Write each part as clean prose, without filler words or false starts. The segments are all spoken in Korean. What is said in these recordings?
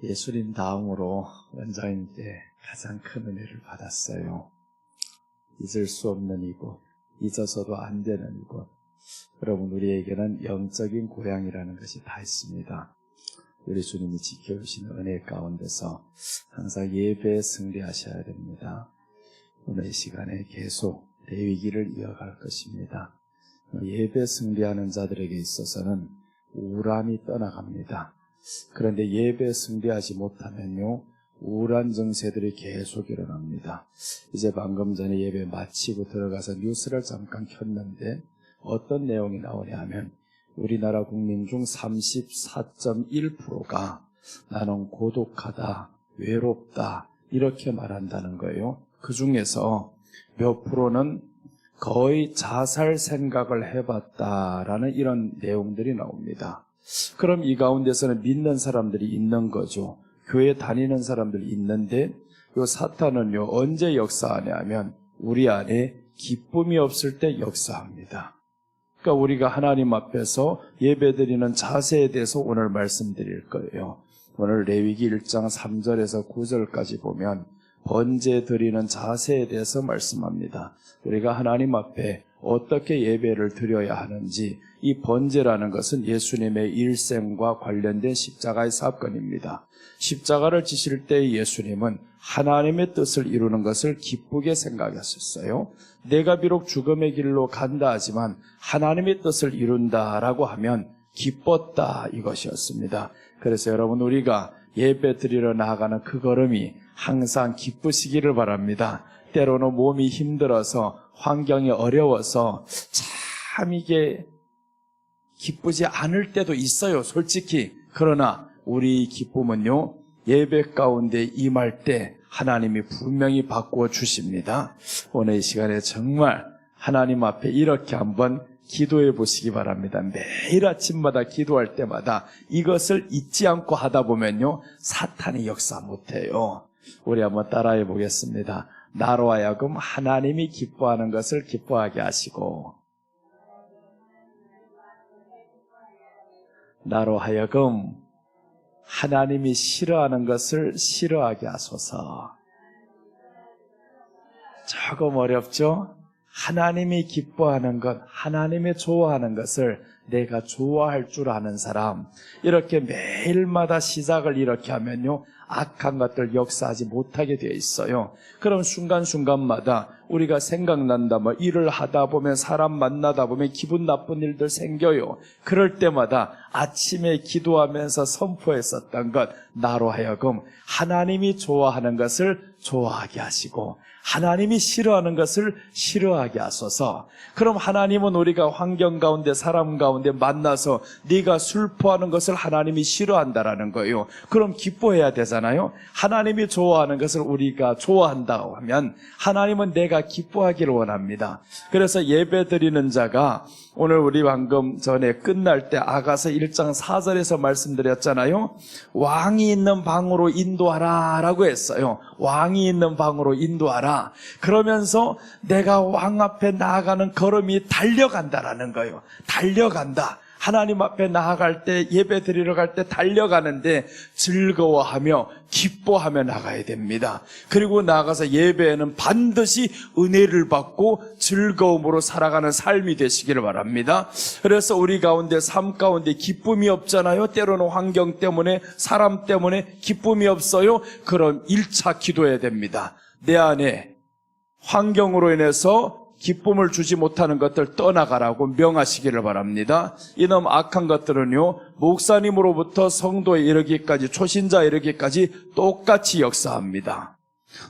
예수님 다음으로 원장님 때 가장 큰 은혜를 받았어요. 잊을 수 없는 이곳, 잊어서도 안 되는 이곳. 여러분, 우리에게는 영적인 고향이라는 것이 다 있습니다. 우리 주님이 지켜주시는 은혜 가운데서 항상 예배에 승리하셔야 됩니다. 오늘 이 시간에 계속 레위기를 이어갈 것입니다. 예배 승리하는 자들에게 있어서는 우울함이 떠나갑니다. 그런데 예배 승리하지 못하면요, 우울한 증세들이 계속 일어납니다. 이제 방금 전에 예배 마치고 들어가서 뉴스를 잠깐 켰는데 어떤 내용이 나오냐 하면 우리나라 국민 중 34.1%가 나는 고독하다, 외롭다 이렇게 말한다는 거예요. 그 중에서 몇 프로는 거의 자살 생각을 해봤다라는 이런 내용들이 나옵니다. 그럼 이 가운데서는 믿는 사람들이 있는 거죠. 교회 다니는 사람들이 있는데 요 사탄은요 언제 역사하냐면 우리 안에 기쁨이 없을 때 역사합니다. 그러니까 우리가 하나님 앞에서 예배드리는 자세에 대해서 오늘 말씀드릴 거예요. 오늘 레위기 1장 3절에서 9절까지 보면 번제 드리는 자세에 대해서 말씀합니다. 우리가 하나님 앞에 어떻게 예배를 드려야 하는지, 이 번제라는 것은 예수님의 일생과 관련된 십자가의 사건입니다. 십자가를 지실 때 예수님은 하나님의 뜻을 이루는 것을 기쁘게 생각하셨어요. 내가 비록 죽음의 길로 간다 하지만 하나님의 뜻을 이룬다라고 하면 기뻤다 이것이었습니다. 그래서 여러분, 우리가 예배 드리러 나아가는 그 걸음이 항상 기쁘시기를 바랍니다. 때로는 몸이 힘들어서 환경이 어려워서 참 이게 기쁘지 않을 때도 있어요, 솔직히. 그러나 우리 기쁨은요, 예배 가운데 임할 때 하나님이 분명히 바꾸어 주십니다. 오늘 이 시간에 정말 하나님 앞에 이렇게 한번 기도해 보시기 바랍니다. 매일 아침마다 기도할 때마다 이것을 잊지 않고 하다 보면요, 사탄이 역사 못해요. 우리 한번 따라해 보겠습니다. 나로 하여금 하나님이 기뻐하는 것을 기뻐하게 하시고, 나로 하여금 하나님이 싫어하는 것을 싫어하게 하소서. 조금 어렵죠? 하나님이 기뻐하는 것, 하나님이 좋아하는 것을 내가 좋아할 줄 아는 사람, 이렇게 매일마다 시작을 이렇게 하면요, 악한 것들 역사하지 못하게 되어 있어요. 그럼 순간순간마다 우리가 생각난다, 일을 하다 보면, 사람 만나다 보면 기분 나쁜 일들 생겨요. 그럴 때마다 아침에 기도하면서 선포했었던 것, 나로 하여금 하나님이 좋아하는 것을 좋아하게 하시고 하나님이 싫어하는 것을 싫어하게 하소서. 그럼 하나님은 우리가 환경 가운데, 사람 가운데 만나서 네가 슬퍼하는 것을 하나님이 싫어한다라는 거예요. 그럼 기뻐해야 되잖아요. 하나님이 좋아하는 것을 우리가 좋아한다고 하면 하나님은 내가 기뻐하기를 원합니다. 그래서 예배 드리는 자가, 오늘 우리 방금 전에 끝날 때 아가서 1장 4절에서 말씀드렸잖아요. 왕이 있는 방으로 인도하라 라고 했어요. 왕이 있는 방으로 인도하라. 그러면서 내가 왕 앞에 나아가는 걸음이 달려간다라는 거예요. 달려간다. 하나님 앞에 나아갈 때, 예배 드리러 갈 때 달려가는데 즐거워하며 기뻐하며 나가야 됩니다. 그리고 나아가서 예배에는 반드시 은혜를 받고 즐거움으로 살아가는 삶이 되시기를 바랍니다. 그래서 우리 가운데, 삶 가운데 기쁨이 없잖아요. 때로는 환경 때문에, 사람 때문에 기쁨이 없어요. 그럼 1차 기도해야 됩니다. 내 안에 환경으로 인해서 기쁨을 주지 못하는 것들 떠나가라고 명하시기를 바랍니다. 이놈 악한 것들은요, 목사님으로부터 성도에 이르기까지, 초신자에 이르기까지 똑같이 역사합니다.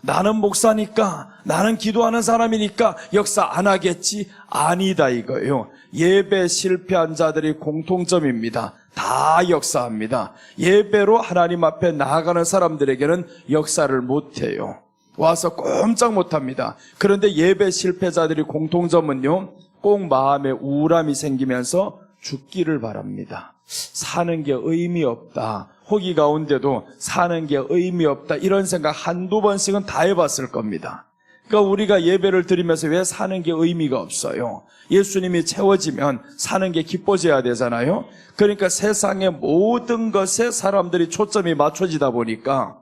나는 목사니까, 나는 기도하는 사람이니까 역사 안 하겠지? 아니다 이거예요. 예배 실패한 자들이 공통점입니다. 다 역사합니다. 예배로 하나님 앞에 나아가는 사람들에게는 역사를 못해요. 와서 꼼짝 못합니다. 그런데 예배 실패자들이 공통점은요, 꼭 마음에 우울함이 생기면서 죽기를 바랍니다. 사는 게 의미 없다. 호기 가운데도 사는 게 의미 없다. 이런 생각 한두 번씩은 다 해봤을 겁니다. 그러니까 우리가 예배를 드리면서 왜 사는 게 의미가 없어요? 예수님이 채워지면 사는 게 기뻐져야 되잖아요. 그러니까 세상의 모든 것에 사람들이 초점이 맞춰지다 보니까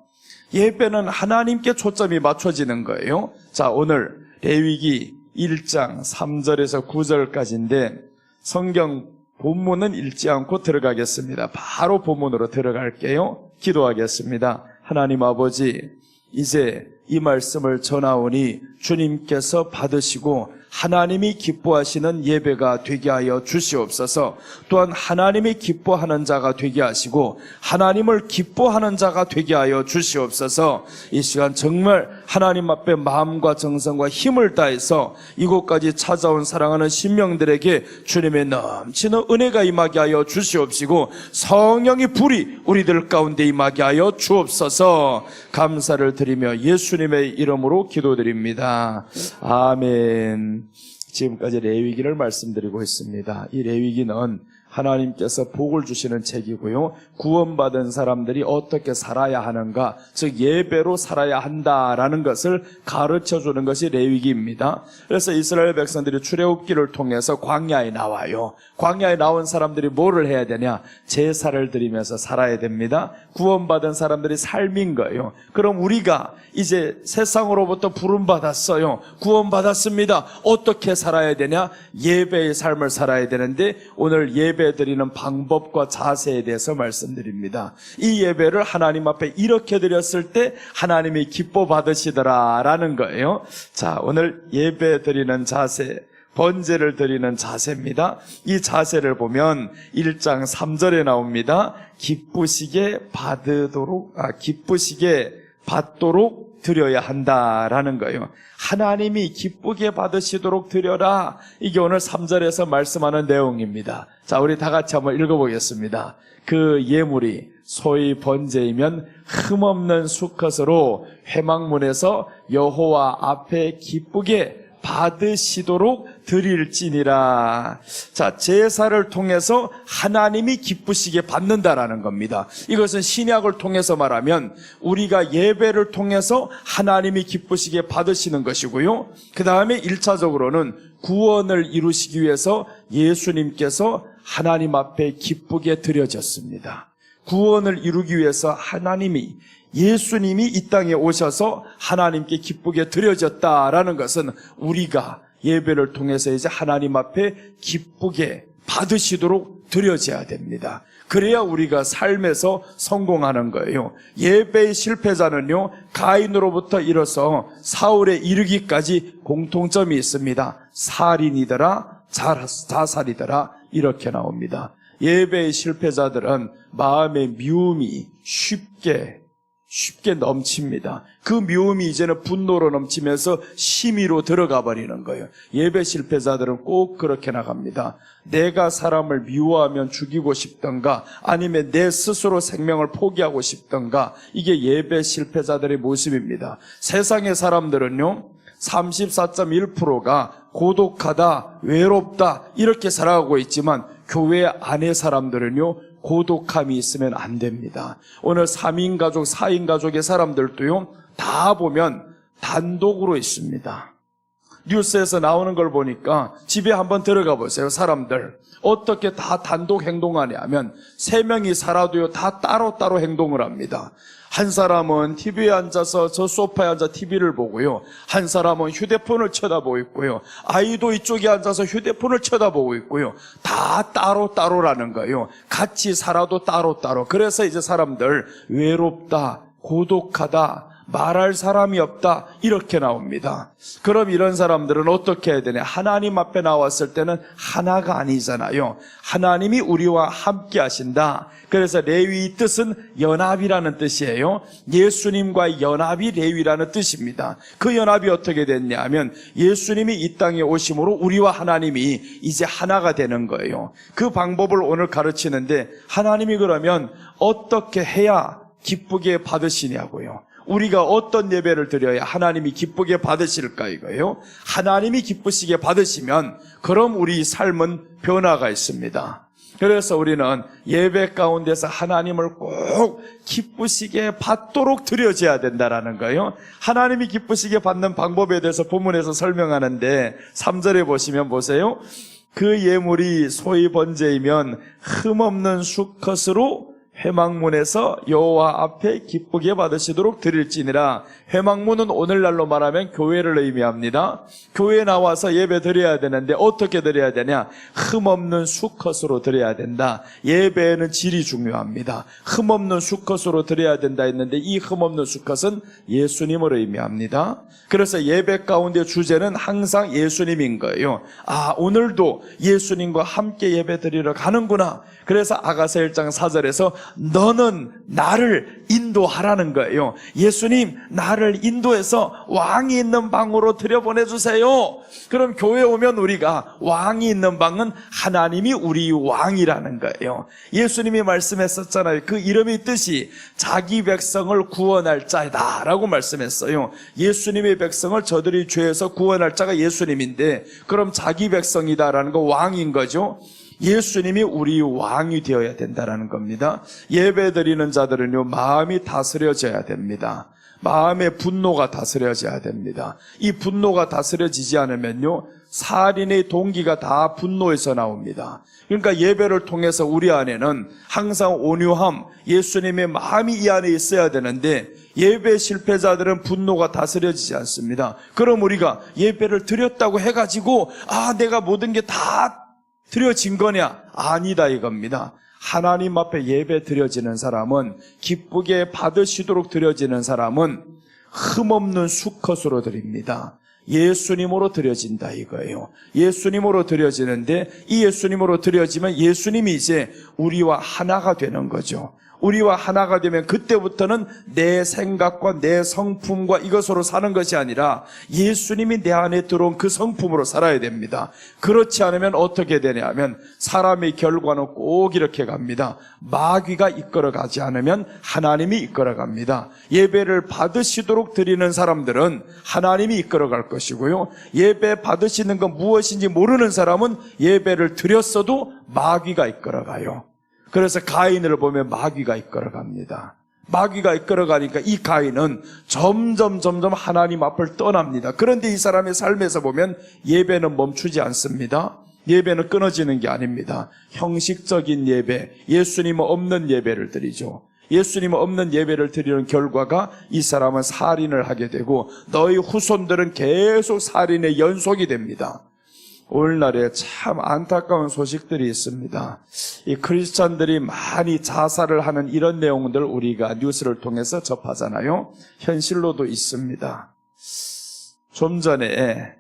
예배는 하나님께 초점이 맞춰지는 거예요. 자, 오늘 레위기 1장 3절에서 9절까지인데 성경 본문은 읽지 않고 들어가겠습니다. 바로 본문으로 들어갈게요. 기도하겠습니다. 하나님 아버지, 이제 이 말씀을 전하오니 주님께서 받으시고 하나님이 기뻐하시는 예배가 되게 하여 주시옵소서. 또한 하나님이 기뻐하는 자가 되게 하시고 하나님을 기뻐하는 자가 되게 하여 주시옵소서. 이 시간 정말 하나님 앞에 마음과 정성과 힘을 다해서 이곳까지 찾아온 사랑하는 신명들에게 주님의 넘치는 은혜가 임하게 하여 주시옵시고 성령의 불이 우리들 가운데 임하게 하여 주옵소서. 감사를 드리며 예수님의 이름으로 기도드립니다. 아멘. 지금까지 레위기를 말씀드리고 있습니다. 이 레위기는 하나님께서 복을 주시는 책이고요. 구원받은 사람들이 어떻게 살아야 하는가, 즉 예배로 살아야 한다라는 것을 가르쳐주는 것이 레위기입니다. 그래서 이스라엘 백성들이 출애굽기를 통해서 광야에 나와요. 광야에 나온 사람들이 뭐를 해야 되냐? 제사를 드리면서 살아야 됩니다. 구원받은 사람들이 삶인 거예요. 그럼 우리가 이제 세상으로부터 부름받았어요. 구원받았습니다. 어떻게 살아야 되냐? 예배의 삶을 살아야 되는데 오늘 예배 드리는 방법과 자세에 대해서 말씀드립니다. 이 예배를 하나님 앞에 이렇게 드렸을 때 하나님이 기뻐 받으시더라라는 거예요. 자, 오늘 예배 드리는 자세, 번제를 드리는 자세입니다. 이 자세를 보면 1장 3절에 나옵니다. 기쁘시게 받도록 드려야 한다라는 거예요. 하나님이 기쁘게 받으시도록 드려라. 이게 오늘 3절에서 말씀하는 내용입니다. 자, 우리 다 같이 한번 읽어보겠습니다. 그 예물이 소위 번제이면 흠없는 수컷으로 회막문에서 여호와 앞에 기쁘게 받으시도록 드릴지니라. 자, 제사를 통해서 하나님이 기쁘시게 받는다라는 겁니다. 이것은 신약을 통해서 말하면 우리가 예배를 통해서 하나님이 기쁘시게 받으시는 것이고요. 그 다음에 1차적으로는 구원을 이루시기 위해서 예수님께서 하나님 앞에 기쁘게 드려졌습니다. 구원을 이루기 위해서 예수님이 이 땅에 오셔서 하나님께 기쁘게 드려졌다라는 것은 우리가 예배를 통해서 이제 하나님 앞에 기쁘게 받으시도록 드려져야 됩니다. 그래야 우리가 삶에서 성공하는 거예요. 예배의 실패자는요, 가인으로부터 이뤄서 사울에 이르기까지 공통점이 있습니다. 살인이더라, 자살이더라, 이렇게 나옵니다. 예배의 실패자들은 마음의 미움이 쉽게 넘칩니다. 그 미움이 이제는 분노로 넘치면서 심의로 들어가 버리는 거예요. 예배 실패자들은 꼭 그렇게 나갑니다. 내가 사람을 미워하면 죽이고 싶던가 아니면 내 스스로 생명을 포기하고 싶던가, 이게 예배 실패자들의 모습입니다. 세상의 사람들은요, 34.1%가 고독하다, 외롭다 이렇게 살아가고 있지만 교회 안의 사람들은요, 고독함이 있으면 안 됩니다. 오늘 3인 가족, 4인 가족의 사람들도요, 다 보면 단독으로 있습니다. 뉴스에서 나오는 걸 보니까 집에 한번 들어가 보세요. 사람들 어떻게 다 단독 행동하냐 하면 3명이 살아도요, 다 따로따로 행동을 합니다. 한 사람은 TV에 앉아서 저 소파에 앉아 TV를 보고요, 한 사람은 휴대폰을 쳐다보고 있고요, 아이도 이쪽에 앉아서 휴대폰을 쳐다보고 있고요. 다 따로따로라는 거예요. 같이 살아도 따로따로. 그래서 이제 사람들 외롭다, 고독하다, 말할 사람이 없다 이렇게 나옵니다. 그럼 이런 사람들은 어떻게 해야 되냐? 하나님 앞에 나왔을 때는 하나가 아니잖아요. 하나님이 우리와 함께 하신다. 그래서 레위의 뜻은 연합이라는 뜻이에요. 예수님과의 연합이 레위라는 뜻입니다. 그 연합이 어떻게 됐냐 하면 예수님이 이 땅에 오심으로 우리와 하나님이 이제 하나가 되는 거예요. 그 방법을 오늘 가르치는데, 하나님이 그러면 어떻게 해야 기쁘게 받으시냐고요. 우리가 어떤 예배를 드려야 하나님이 기쁘게 받으실까 이거예요. 하나님이 기쁘시게 받으시면 그럼 우리 삶은 변화가 있습니다. 그래서 우리는 예배 가운데서 하나님을 꼭 기쁘시게 받도록 드려져야 된다라는 거예요. 하나님이 기쁘시게 받는 방법에 대해서 본문에서 설명하는데 3절에 보시면 보세요. 그 예물이 소위 번제이면 흠없는 수컷으로 회막문에서 여호와 앞에 기쁘게 받으시도록 드릴지니라. 회막문은 오늘날로 말하면 교회를 의미합니다. 교회에 나와서 예배 드려야 되는데 어떻게 드려야 되냐? 흠없는 수컷으로 드려야 된다. 예배에는 질이 중요합니다. 흠없는 수컷으로 드려야 된다 했는데 이 흠없는 수컷은 예수님을 의미합니다. 그래서 예배 가운데 주제는 항상 예수님인 거예요. 아, 오늘도 예수님과 함께 예배 드리러 가는구나. 그래서 아가서 1장 4절에서 너는 나를 인도하라는 거예요. 예수님, 나를 인도해서 왕이 있는 방으로 들여보내주세요. 그럼 교회 오면 우리가 왕이 있는 방은 하나님이 우리 왕이라는 거예요. 예수님이 말씀했었잖아요. 그 이름의 뜻이 자기 백성을 구원할 자이다 라고 말씀했어요. 예수님의 백성을 저들이 죄에서 구원할 자가 예수님인데 그럼 자기 백성이다라는 거 왕인 거죠. 예수님이 우리 왕이 되어야 된다는 겁니다. 예배 드리는 자들은요, 마음이 다스려져야 됩니다. 마음의 분노가 다스려져야 됩니다. 이 분노가 다스려지지 않으면요, 살인의 동기가 다 분노에서 나옵니다. 그러니까 예배를 통해서 우리 안에는 항상 온유함, 예수님의 마음이 이 안에 있어야 되는데 예배 실패자들은 분노가 다스려지지 않습니다. 그럼 우리가 예배를 드렸다고 해가지고 내가 모든 게 다 드려진 거냐? 아니다 이겁니다. 하나님 앞에 예배 드려지는 사람은, 기쁘게 받으시도록 드려지는 사람은 흠없는 수컷으로 드립니다. 예수님으로 드려진다 이거예요. 예수님으로 드려지는데 이 예수님으로 드려지면 예수님이 이제 우리와 하나가 되는 거죠. 우리와 하나가 되면 그때부터는 내 생각과 내 성품과 이것으로 사는 것이 아니라 예수님이 내 안에 들어온 그 성품으로 살아야 됩니다. 그렇지 않으면 어떻게 되냐면 사람의 결과는 꼭 이렇게 갑니다. 마귀가 이끌어가지 않으면 하나님이 이끌어갑니다. 예배를 받으시도록 드리는 사람들은 하나님이 이끌어갈 것이고요, 예배 받으시는 건 무엇인지 모르는 사람은 예배를 드렸어도 마귀가 이끌어가요. 그래서 가인을 보면 마귀가 이끌어갑니다. 마귀가 이끌어가니까 이 가인은 점점 하나님 앞을 떠납니다. 그런데 이 사람의 삶에서 보면 예배는 멈추지 않습니다. 예배는 끊어지는 게 아닙니다. 형식적인 예배, 예수님 없는 예배를 드리죠. 예수님 없는 예배를 드리는 결과가 이 사람은 살인을 하게 되고 너희 후손들은 계속 살인의 연속이 됩니다. 오늘날에 참 안타까운 소식들이 있습니다. 이 크리스찬들이 많이 자살을 하는 이런 내용들 우리가 뉴스를 통해서 접하잖아요. 현실로도 있습니다. 좀 전에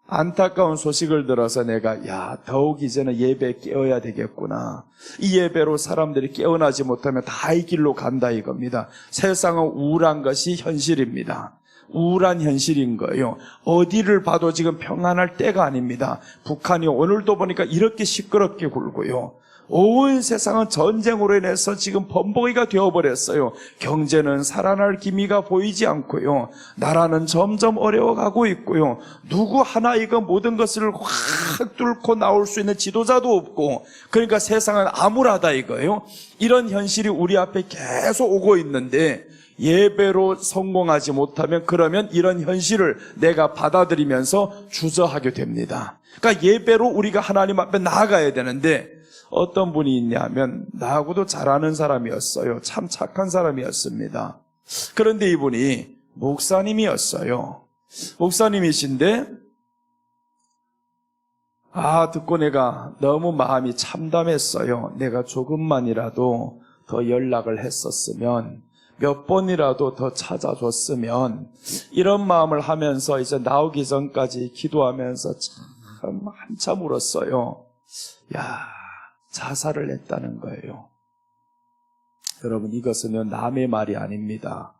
안타까운 소식을 들어서 내가 더욱 이제는 예배에 깨어야 되겠구나. 이 예배로 사람들이 깨어나지 못하면 다 이 길로 간다 이겁니다. 세상은 우울한 것이 현실입니다. 우울한 현실인 거예요. 어디를 봐도 지금 평안할 때가 아닙니다. 북한이 오늘도 보니까 이렇게 시끄럽게 굴고요. 온 세상은 전쟁으로 인해서 지금 범벅이가 되어버렸어요. 경제는 살아날 기미가 보이지 않고요. 나라는 점점 어려워가고 있고요. 누구 하나 이거 모든 것을 확 뚫고 나올 수 있는 지도자도 없고, 그러니까 세상은 암울하다 이거예요. 이런 현실이 우리 앞에 계속 오고 있는데 예배로 성공하지 못하면 그러면 이런 현실을 내가 받아들이면서 주저하게 됩니다. 그러니까 예배로 우리가 하나님 앞에 나아가야 되는데 어떤 분이 있냐면 나하고도 잘 아는 사람이었어요. 참 착한 사람이었습니다. 그런데 이분이 목사님이었어요. 목사님이신데 듣고 내가 너무 마음이 참담했어요. 내가 조금만이라도 더 연락을 했었으면, 몇 번이라도 더 찾아줬으면, 이런 마음을 하면서 이제 나오기 전까지 기도하면서 참 한참 울었어요. 자살을 했다는 거예요. 여러분, 이것은요 남의 말이 아닙니다.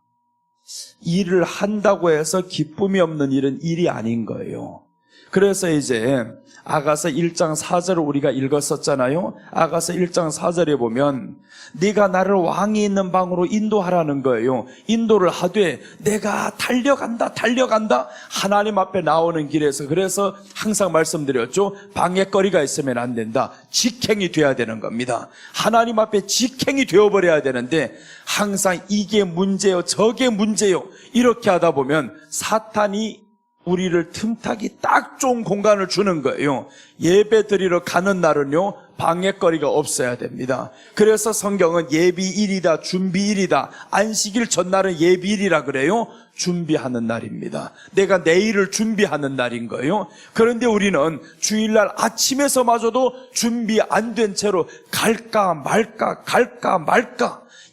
일을 한다고 해서 기쁨이 없는 일은 일이 아닌 거예요. 그래서 이제 아가서 1장 4절을 우리가 읽었었잖아요. 아가서 1장 4절에 보면 네가 나를 왕이 있는 방으로 인도하라는 거예요. 인도를 하되 내가 달려간다 하나님 앞에 나오는 길에서, 그래서 항상 말씀드렸죠. 방해거리가 있으면 안 된다. 직행이 돼야 되는 겁니다. 하나님 앞에 직행이 되어버려야 되는데 항상 이게 문제요, 저게 문제요, 이렇게 하다 보면 사탄이 우리를 틈타기 딱 좋은 공간을 주는 거예요. 예배 드리러 가는 날은요, 방해거리가 없어야 됩니다. 그래서 성경은 예비일이다, 준비일이다, 안식일 전날은 예비일이라 그래요. 준비하는 날입니다. 내가 내일을 준비하는 날인 거예요. 그런데 우리는 주일날 아침에서마저도 준비 안 된 채로 갈까 말까,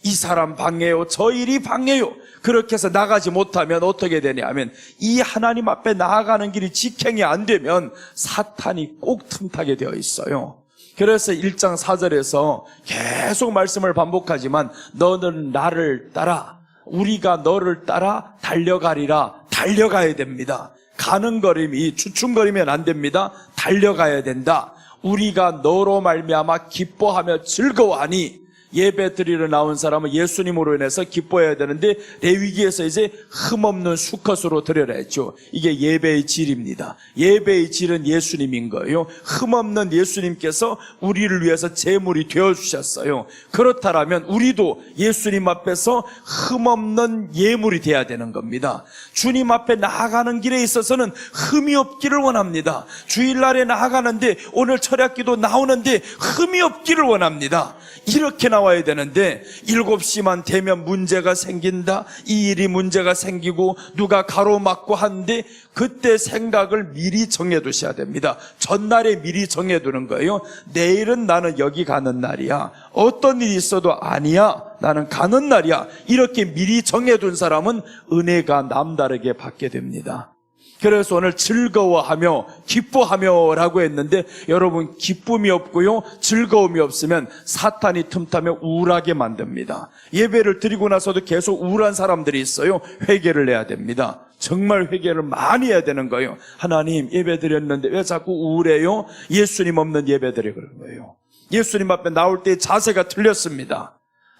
이 사람 방해요, 저 일이 방해요, 그렇게 해서 나가지 못하면 어떻게 되냐면 이 하나님 앞에 나아가는 길이 직행이 안 되면 사탄이 꼭 틈타게 되어 있어요. 그래서 1장 4절에서 계속 말씀을 반복하지만 너는 나를 따라, 우리가 너를 따라 달려가야 됩니다. 가는 걸음이 주춤거리면 안 됩니다. 달려가야 된다. 우리가 너로 말미암아 기뻐하며 즐거워하니, 예배 드리러 나온 사람은 예수님으로 인해서 기뻐해야 되는데 레위기에서 이제 흠없는 수컷으로 드려라 했죠. 이게 예배의 질입니다. 예배의 질은 예수님인 거예요. 흠없는 예수님께서 우리를 위해서 제물이 되어주셨어요. 그렇다면 우리도 예수님 앞에서 흠없는 예물이 돼야 되는 겁니다. 주님 앞에 나아가는 길에 있어서는 흠이 없기를 원합니다. 주일날에 나아가는데, 오늘 철야기도 나오는데 흠이 없기를 원합니다. 이렇게 나와야 되는데 7시만 되면 문제가 생긴다, 이 일이 문제가 생기고 누가 가로막고 하는데 그때 생각을 미리 정해두셔야 됩니다. 전날에 미리 정해두는 거예요. 내일은 나는 여기 가는 날이야, 어떤 일이 있어도 아니야, 나는 가는 날이야, 이렇게 미리 정해둔 사람은 은혜가 남다르게 받게 됩니다. 그래서 오늘 즐거워하며 기뻐하며 라고 했는데, 여러분 기쁨이 없고요, 즐거움이 없으면 사탄이 틈타며 우울하게 만듭니다. 예배를 드리고 나서도 계속 우울한 사람들이 있어요. 회개를 해야 됩니다. 정말 회개를 많이 해야 되는 거예요. 하나님, 예배 드렸는데 왜 자꾸 우울해요? 예수님 없는 예배 드리고 그런 거예요. 예수님 앞에 나올 때 자세가 틀렸습니다.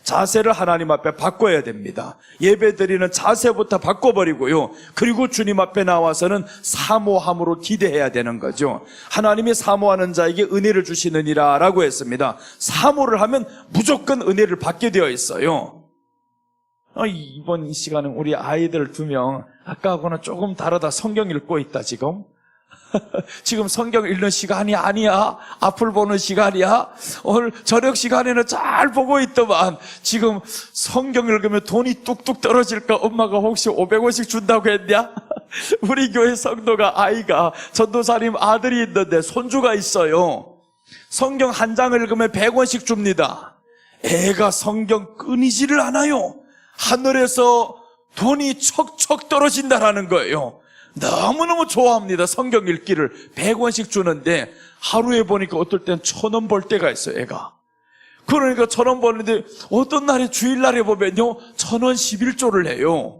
자세를 하나님 앞에 바꿔야 됩니다. 예배드리는 자세부터 바꿔버리고요, 그리고 주님 앞에 나와서는 사모함으로 기대해야 되는 거죠. 하나님이 사모하는 자에게 은혜를 주시느니라 라고 했습니다. 사모를 하면 무조건 은혜를 받게 되어 있어요. 이번 시간은 우리 아이들 2명, 아까하고는 조금 다르다. 성경 읽고 있다 지금. 지금 성경 읽는 시간이 아니야. 앞을 보는 시간이야. 오늘 저녁 시간에는 잘 보고 있더만 지금 성경 읽으면 돈이 뚝뚝 떨어질까? 엄마가 혹시 500원씩 준다고 했냐? 우리 교회 성도가, 아이가 전도사님 아들이 있는데 손주가 있어요. 성경 한 장을 읽으면 100원씩 줍니다. 애가 성경 끊이지를 않아요. 하늘에서 돈이 척척 떨어진다라는 거예요. 너무너무 좋아합니다. 성경 읽기를. 100원씩 주는데 하루에 보니까 어떨 땐 1000원 벌 때가 있어요, 애가. 그러니까 1000원 버는데 어떤 날에 주일날에 보면요, 1000원 11조를 해요.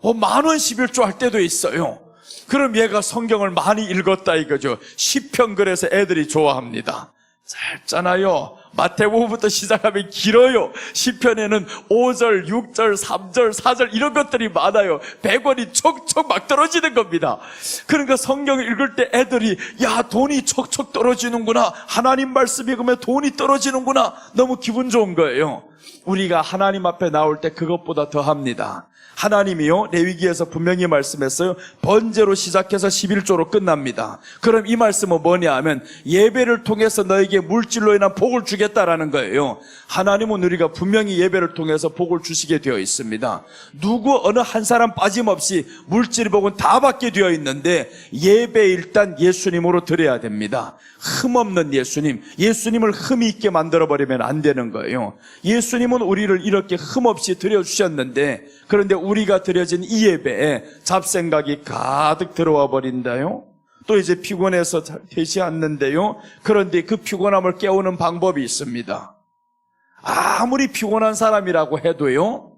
10,000원 11조 할 때도 있어요. 그럼 얘가 성경을 많이 읽었다 이거죠. 시편 그래서 애들이 좋아합니다. 짧잖아요. 마태복음부터 시작하면 길어요. 시편에는 5절, 6절, 3절, 4절 이런 것들이 많아요. 100원이 척척 막 떨어지는 겁니다. 그러니까 성경을 읽을 때 애들이, 야, 돈이 척척 떨어지는구나, 하나님 말씀 읽으면 돈이 떨어지는구나, 너무 기분 좋은 거예요. 우리가 하나님 앞에 나올 때 그것보다 더 합니다. 하나님이요, 레위기에서 분명히 말씀했어요. 번제로 시작해서 11조로 끝납니다. 그럼 이 말씀은 뭐냐 하면 예배를 통해서 너에게 물질로 인한 복을 주겠다라는 거예요. 하나님은 우리가 분명히 예배를 통해서 복을 주시게 되어 있습니다. 누구 어느 한 사람 빠짐없이 물질 복은 다 받게 되어 있는데 예배 일단 예수님으로 드려야 됩니다. 흠없는 예수님, 예수님을 흠이 있게 만들어버리면 안 되는 거예요. 예수님은 우리를 이렇게 흠없이 드려주셨는데, 그런데 우리가 드려진 이 예배에 잡생각이 가득 들어와 버린다요. 또 이제 피곤해서 되지 않는데요. 그런데 그 피곤함을 깨우는 방법이 있습니다. 아무리 피곤한 사람이라고 해도요,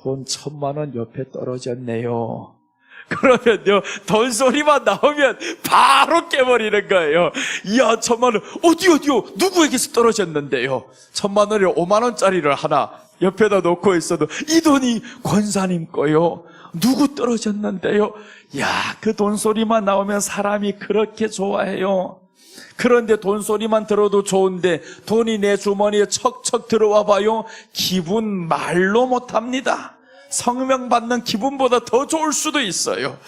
돈 1000만 원 옆에 떨어졌네요. 그러면요, 돈소리만 나오면 바로 깨버리는 거예요. 이야, 1,000만 원, 어디요? 누구에게서 떨어졌는데요? 1,000만 원이 5만 원짜리를 하나 옆에다 놓고 있어도 이 돈이 권사님 거요. 누구 떨어졌는데요? 야, 그 돈소리만 나오면 사람이 그렇게 좋아해요. 그런데 돈소리만 들어도 좋은데 돈이 내 주머니에 척척 들어와 봐요. 기분 말로 못합니다. 성명 받는 기분보다 더 좋을 수도 있어요.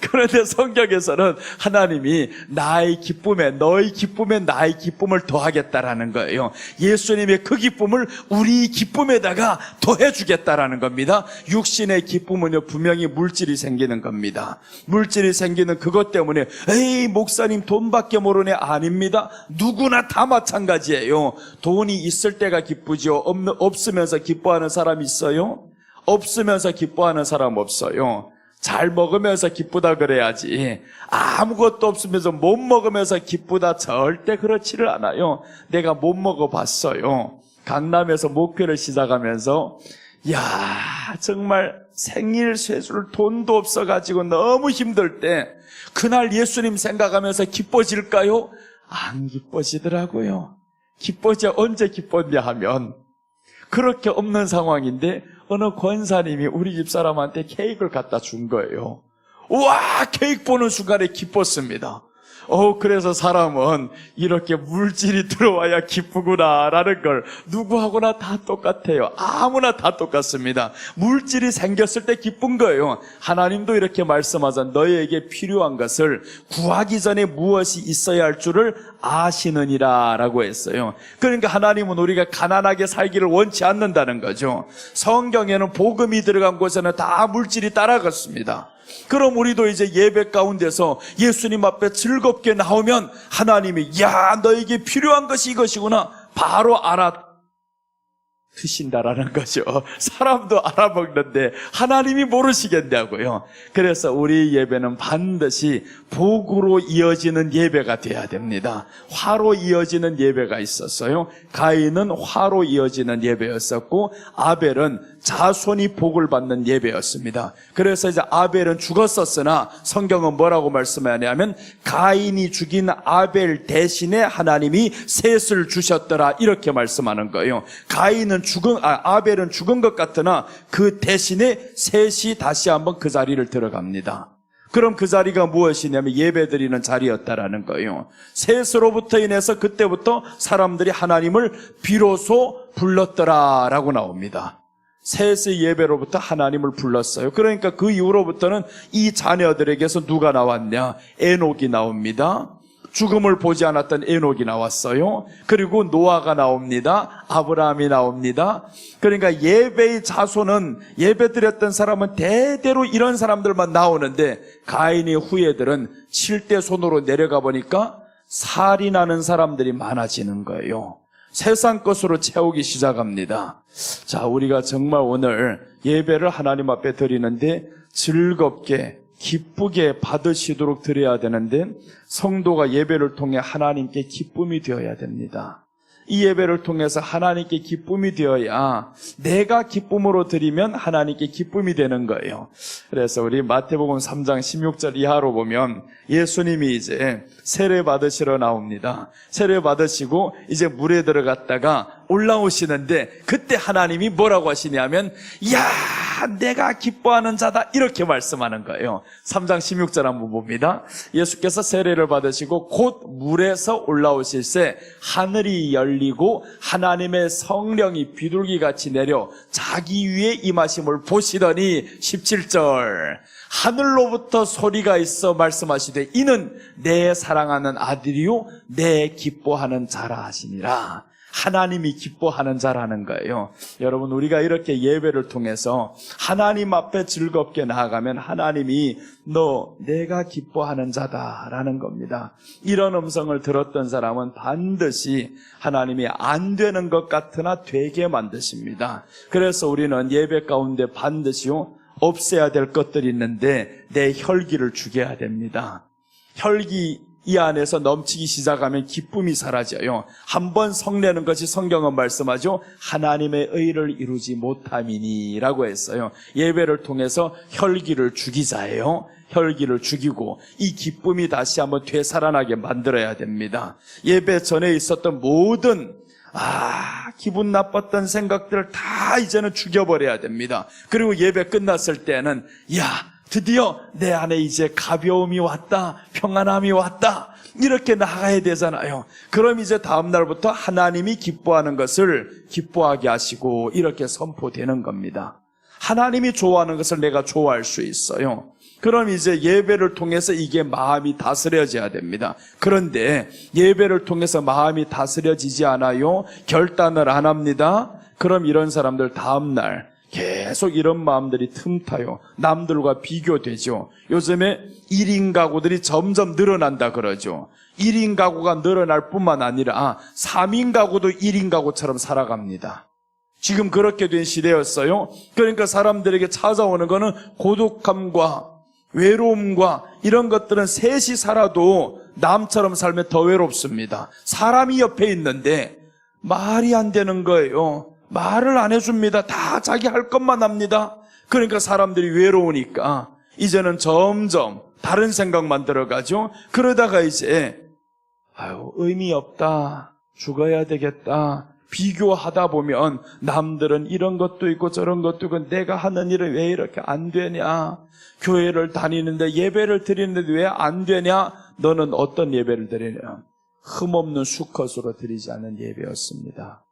그런데 성경에서는 하나님이 나의 기쁨에, 너의 기쁨에 나의 기쁨을 더하겠다라는 거예요. 예수님의 그 기쁨을 우리 기쁨에다가 더해주겠다라는 겁니다. 육신의 기쁨은요, 분명히 물질이 생기는 겁니다. 물질이 생기는 그것 때문에 에이, 목사님 돈밖에 모르네. 아닙니다. 누구나 다 마찬가지예요. 돈이 있을 때가 기쁘죠. 없으면서 기뻐하는 사람 있어요? 없으면서 기뻐하는 사람 없어요. 잘 먹으면서 기쁘다 그래야지. 아무것도 없으면서 못 먹으면서 기쁘다, 절대 그렇지를 않아요. 내가 못 먹어봤어요. 강남에서 목회를 시작하면서 야, 정말 생일 쇠줄 돈도 없어가지고 너무 힘들 때 그날 예수님 생각하면서 기뻐질까요? 안 기뻐지더라고요. 언제 기뻤냐 하면 그렇게 없는 상황인데 어느 권사님이 우리 집사람한테 케이크를 갖다 준 거예요. 우와, 케이크 보는 순간에 기뻤습니다. 그래서 사람은 이렇게 물질이 들어와야 기쁘구나라는 걸 누구하고나 다 똑같아요. 아무나 다 똑같습니다. 물질이 생겼을 때 기쁜 거예요. 하나님도 이렇게 말씀하자 너희에게 필요한 것을 구하기 전에 무엇이 있어야 할 줄을 아시느니라 라고 했어요. 그러니까 하나님은 우리가 가난하게 살기를 원치 않는다는 거죠. 성경에는 복음이 들어간 곳에는 다 물질이 따라갔습니다. 그럼 우리도 이제 예배 가운데서 예수님 앞에 즐겁게 나오면 하나님이 야, 너에게 필요한 것이 이것이구나 바로 드신다라는 거죠. 사람도 알아먹는데 하나님이 모르시겠냐고요. 그래서 우리 예배는 반드시 복으로 이어지는 예배가 돼야 됩니다. 화로 이어지는 예배가 있었어요. 가인은 화로 이어지는 예배였었고 아벨은 자손이 복을 받는 예배였습니다. 그래서 이제 아벨은 죽었었으나 성경은 뭐라고 말씀하냐면 가인이 죽인 아벨 대신에 하나님이 셋을 주셨더라 이렇게 말씀하는 거예요. 아벨은 죽은 것 같으나 그 대신에 셋이 다시 한번 그 자리를 들어갑니다. 그럼 그 자리가 무엇이냐면 예배드리는 자리였다라는 거예요. 셋으로부터 인해서 그때부터 사람들이 하나님을 비로소 불렀더라라고 나옵니다. 셋의 예배로부터 하나님을 불렀어요. 그러니까 그 이후로부터는 이 자녀들에게서 누가 나왔냐? 에녹이 나옵니다. 죽음을 보지 않았던 에녹이 나왔어요. 그리고 노아가 나옵니다. 아브라함이 나옵니다. 그러니까 예배의 자손은 예배드렸던 사람은 대대로 이런 사람들만 나오는데 가인의 후예들은 칠대 손으로 내려가 보니까 살인하는 사람들이 많아지는 거예요. 세상 것으로 채우기 시작합니다. 자, 우리가 정말 오늘 예배를 하나님 앞에 드리는데 즐겁게 기쁘게 받으시도록 드려야 되는데 성도가 예배를 통해 하나님께 기쁨이 되어야 됩니다. 이 예배를 통해서 하나님께 기쁨이 되어야 내가 기쁨으로 드리면 하나님께 기쁨이 되는 거예요. 그래서 우리 마태복음 3장 16절 이하로 보면 예수님이 이제 세례 받으시러 나옵니다. 세례 받으시고 이제 물에 들어갔다가 올라오시는데 그때 하나님이 뭐라고 하시냐면 야, 내가 기뻐하는 자다 이렇게 말씀하는 거예요. 3장 16절 한번 봅니다. 예수께서 세례를 받으시고 곧 물에서 올라오실새 하늘이 열리고 하나님의 성령이 비둘기같이 내려 자기 위에 임하심을 보시더니 17절 하늘로부터 소리가 있어 말씀하시되 이는 내 사랑하는 아들이요 내 기뻐하는 자라 하시니라. 하나님이 기뻐하는 자라는 거예요. 여러분, 우리가 이렇게 예배를 통해서 하나님 앞에 즐겁게 나아가면 하나님이 내가 기뻐하는 자다라는 겁니다. 이런 음성을 들었던 사람은 반드시 하나님이 안 되는 것 같으나 되게 만드십니다. 그래서 우리는 예배 가운데 반드시요 없애야 될 것들이 있는데 내 혈기를 죽여야 됩니다. 혈기 이 안에서 넘치기 시작하면 기쁨이 사라져요. 한번 성내는 것이 성경은 말씀하죠. 하나님의 의를 이루지 못함이니라고 했어요. 예배를 통해서 혈기를 죽이자예요. 혈기를 죽이고 이 기쁨이 다시 한번 되살아나게 만들어야 됩니다. 예배 전에 있었던 모든 기분 나빴던 생각들을 다 이제는 죽여버려야 됩니다. 그리고 예배 끝났을 때는 드디어 내 안에 이제 가벼움이 왔다, 평안함이 왔다, 이렇게 나가야 되잖아요. 그럼 이제 다음 날부터 하나님이 기뻐하는 것을 기뻐하게 하시고 이렇게 선포되는 겁니다. 하나님이 좋아하는 것을 내가 좋아할 수 있어요. 그럼 이제 예배를 통해서 이게 마음이 다스려져야 됩니다. 그런데 예배를 통해서 마음이 다스려지지 않아요. 결단을 안 합니다. 그럼 이런 사람들 다음 날 계속 이런 마음들이 틈타요. 남들과 비교되죠. 요즘에 1인 가구들이 점점 늘어난다 그러죠. 1인 가구가 늘어날 뿐만 아니라 3인 가구도 1인 가구처럼 살아갑니다. 지금 그렇게 된 시대였어요. 그러니까 사람들에게 찾아오는 거는 고독함과 외로움과 이런 것들은 셋이 살아도 남처럼 살면 더 외롭습니다. 사람이 옆에 있는데 말이 안 되는 거예요. 말을 안 해줍니다. 다 자기 할 것만 합니다. 그러니까 사람들이 외로우니까 이제는 점점 다른 생각만 들어가죠. 그러다가 이제 의미 없다, 죽어야 되겠다, 비교하다 보면 남들은 이런 것도 있고 저런 것도 있고 내가 하는 일은 왜 이렇게 안 되냐, 교회를 다니는데 예배를 드리는데 왜 안 되냐. 너는 어떤 예배를 드리냐? 흠없는 수컷으로 드리지 않는 예배였습니다.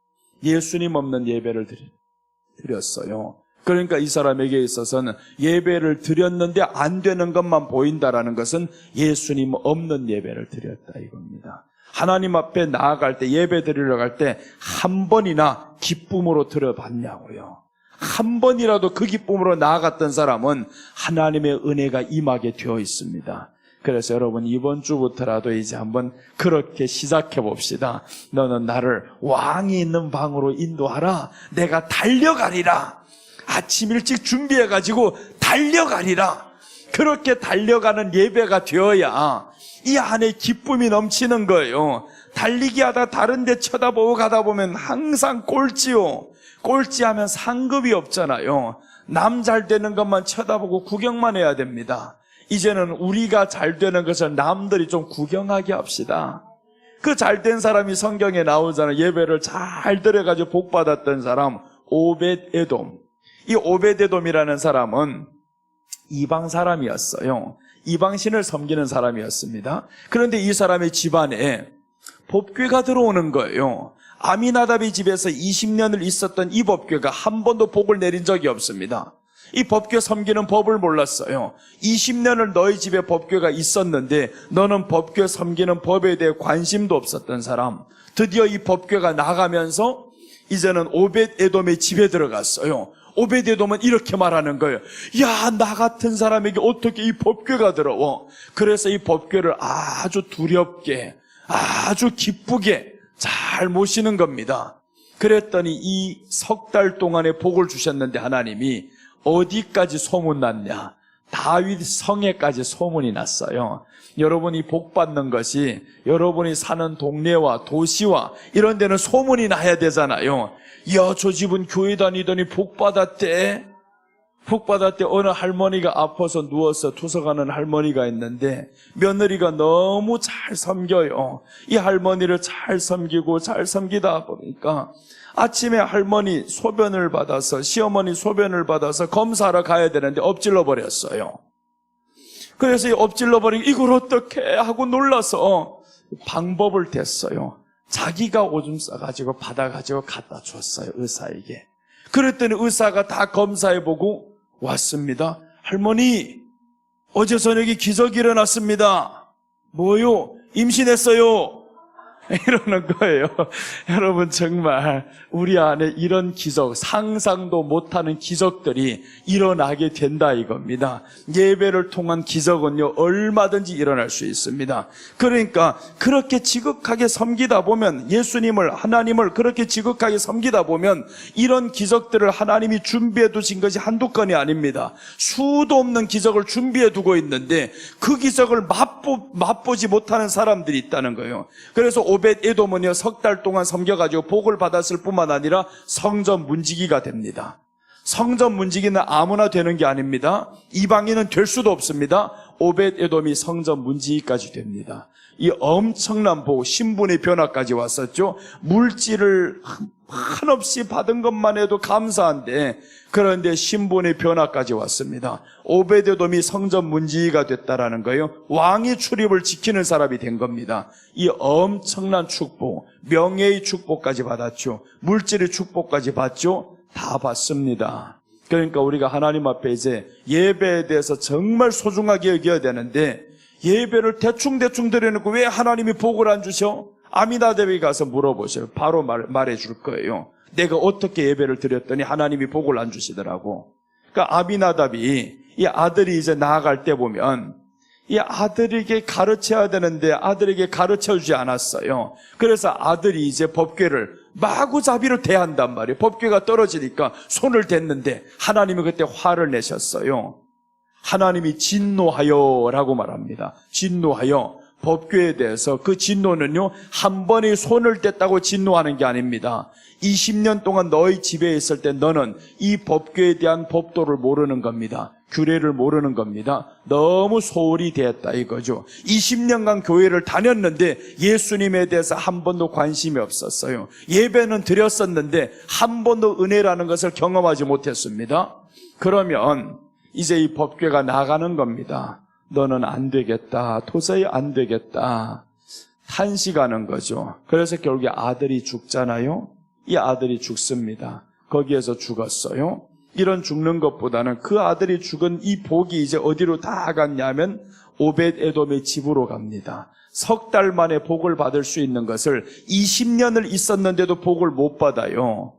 예수님 없는 예배를 드렸어요. 그러니까 이 사람에게 있어서는 예배를 드렸는데 안 되는 것만 보인다라는 것은 예수님 없는 예배를 드렸다 이겁니다. 하나님 앞에 나아갈 때, 예배 드리러 갈 때 한 번이나 기쁨으로 드려봤냐고요. 한 번이라도 그 기쁨으로 나아갔던 사람은 하나님의 은혜가 임하게 되어 있습니다. 그래서 여러분 이번 주부터라도 이제 한번 그렇게 시작해 봅시다. 너는 나를 왕이 있는 방으로 인도하라. 내가 달려가리라. 아침 일찍 준비해가지고 달려가리라. 그렇게 달려가는 예배가 되어야 이 안에 기쁨이 넘치는 거예요. 달리기 하다 다른 데 쳐다보고 가다 보면 항상 꼴찌요. 꼴찌하면 상급이 없잖아요. 남 잘 되는 것만 쳐다보고 구경만 해야 됩니다. 이제는 우리가 잘 되는 것을 남들이 좀 구경하게 합시다. 그 잘된 사람이 성경에 나오잖아요. 예배를 잘 드려가지고 복받았던 사람 오벳에돔. 이 오벳에돔이라는 사람은 이방 사람이었어요. 이방신을 섬기는 사람이었습니다. 그런데 이 사람의 집안에 법궤가 들어오는 거예요. 아미나답의 집에서 20년을 있었던 이 법궤가 한 번도 복을 내린 적이 없습니다. 이 법궤 섬기는 법을 몰랐어요. 20년을 너희 집에 법궤가 있었는데 너는 법궤 섬기는 법에 대해 관심도 없었던 사람. 드디어 이 법궤가 나가면서 이제는 오벳에돔의 집에 들어갔어요. 오벳에돔은 이렇게 말하는 거예요. 야, 나 같은 사람에게 어떻게 이 법궤가 들어와? 그래서 이 법궤를 아주 두렵게, 아주 기쁘게 잘 모시는 겁니다. 그랬더니 이 석 달 동안의 복을 주셨는데 하나님이 어디까지 소문났냐? 다윗 성에까지 소문이 났어요. 여러분이 복 받는 것이 여러분이 사는 동네와 도시와 이런 데는 소문이 나야 되잖아요. 야, 저 집은 교회 다니더니 복 받았대. 복 받았대. 어느 할머니가 아파서 누워서 투석하는 할머니가 있는데 며느리가 너무 잘 섬겨요. 이 할머니를 잘 섬기고 잘 섬기다 보니까 아침에 할머니 소변을 받아서, 시어머니 소변을 받아서 검사하러 가야 되는데 엎질러 버렸어요. 그래서 이 엎질러 버리고 이걸 어떻게 하고 놀라서 방법을 댔어요. 자기가 오줌 싸가지고 받아가지고 갖다 줬어요, 의사에게. 그랬더니 의사가 다 검사해보고 왔습니다. 할머니, 어제 저녁에 기적이 일어났습니다. 뭐요? 임신했어요. 이러는 거예요. 여러분, 정말 우리 안에 이런 기적, 상상도 못하는 기적들이 일어나게 된다 이겁니다. 예배를 통한 기적은요, 얼마든지 일어날 수 있습니다. 그러니까 그렇게 지극하게 섬기다 보면, 예수님을, 하나님을 그렇게 지극하게 섬기다 보면 이런 기적들을 하나님이 준비해 두신 것이 한두 건이 아닙니다. 수도 없는 기적을 준비해 두고 있는데 그 기적을 맛보지 못하는 사람들이 있다는 거예요. 그래서 오벳 에돔은요, 석 달 동안 섬겨가지고 복을 받았을 뿐만 아니라 성전 문지기가 됩니다. 성전 문지기는 아무나 되는 게 아닙니다. 이방인은 될 수도 없습니다. 오벳 에돔이 성전 문지기까지 됩니다. 이 엄청난 복, 신분의 변화까지 왔었죠. 물질을 한없이 받은 것만 해도 감사한데, 그런데 신분의 변화까지 왔습니다. 오벳 에돔이 성전 문지기가 됐다라는 거예요. 왕의 출입을 지키는 사람이 된 겁니다. 이 엄청난 축복, 명예의 축복까지 받았죠. 물질의 축복까지 받죠. 다 받습니다. 그러니까 우리가 하나님 앞에 이제 예배에 대해서 정말 소중하게 여겨야 되는데, 예배를 대충대충 드려놓고 왜 하나님이 복을 안 주셔? 아미나답에 가서 물어보세요. 바로 말해줄 거예요. 내가 어떻게 예배를 드렸더니 하나님이 복을 안 주시더라고. 그러니까 아미나답이, 이 아들이 이제 나아갈 때 보면 이 아들에게 가르쳐야 되는데 아들에게 가르쳐주지 않았어요. 그래서 아들이 이제 법궤를 마구잡이로 대한단 말이에요. 법궤가 떨어지니까 손을 댔는데 하나님이 그때 화를 내셨어요. 하나님이 진노하여라고 말합니다. 진노하여. 법궤에 대해서, 그 진노는요, 한 번에 손을 댔다고 진노하는 게 아닙니다. 20년 동안 너희 집에 있을 때 너는 이 법궤에 대한 법도를 모르는 겁니다. 규례를 모르는 겁니다. 너무 소홀히 대했다 이거죠. 20년간 교회를 다녔는데 예수님에 대해서 한 번도 관심이 없었어요. 예배는 드렸었는데 한 번도 은혜라는 것을 경험하지 못했습니다. 그러면 이제 이 법궤가 나가는 겁니다. 너는 안 되겠다. 도저히 안 되겠다. 탄식하는 거죠. 그래서 결국에 아들이 죽잖아요. 이 아들이 죽습니다. 거기에서 죽었어요. 이런 죽는 것보다는 그 아들이 죽은 이 복이 이제 어디로 다 갔냐면 오벳 에돔의 집으로 갑니다. 석 달 만에 복을 받을 수 있는 것을 20년을 있었는데도 복을 못 받아요.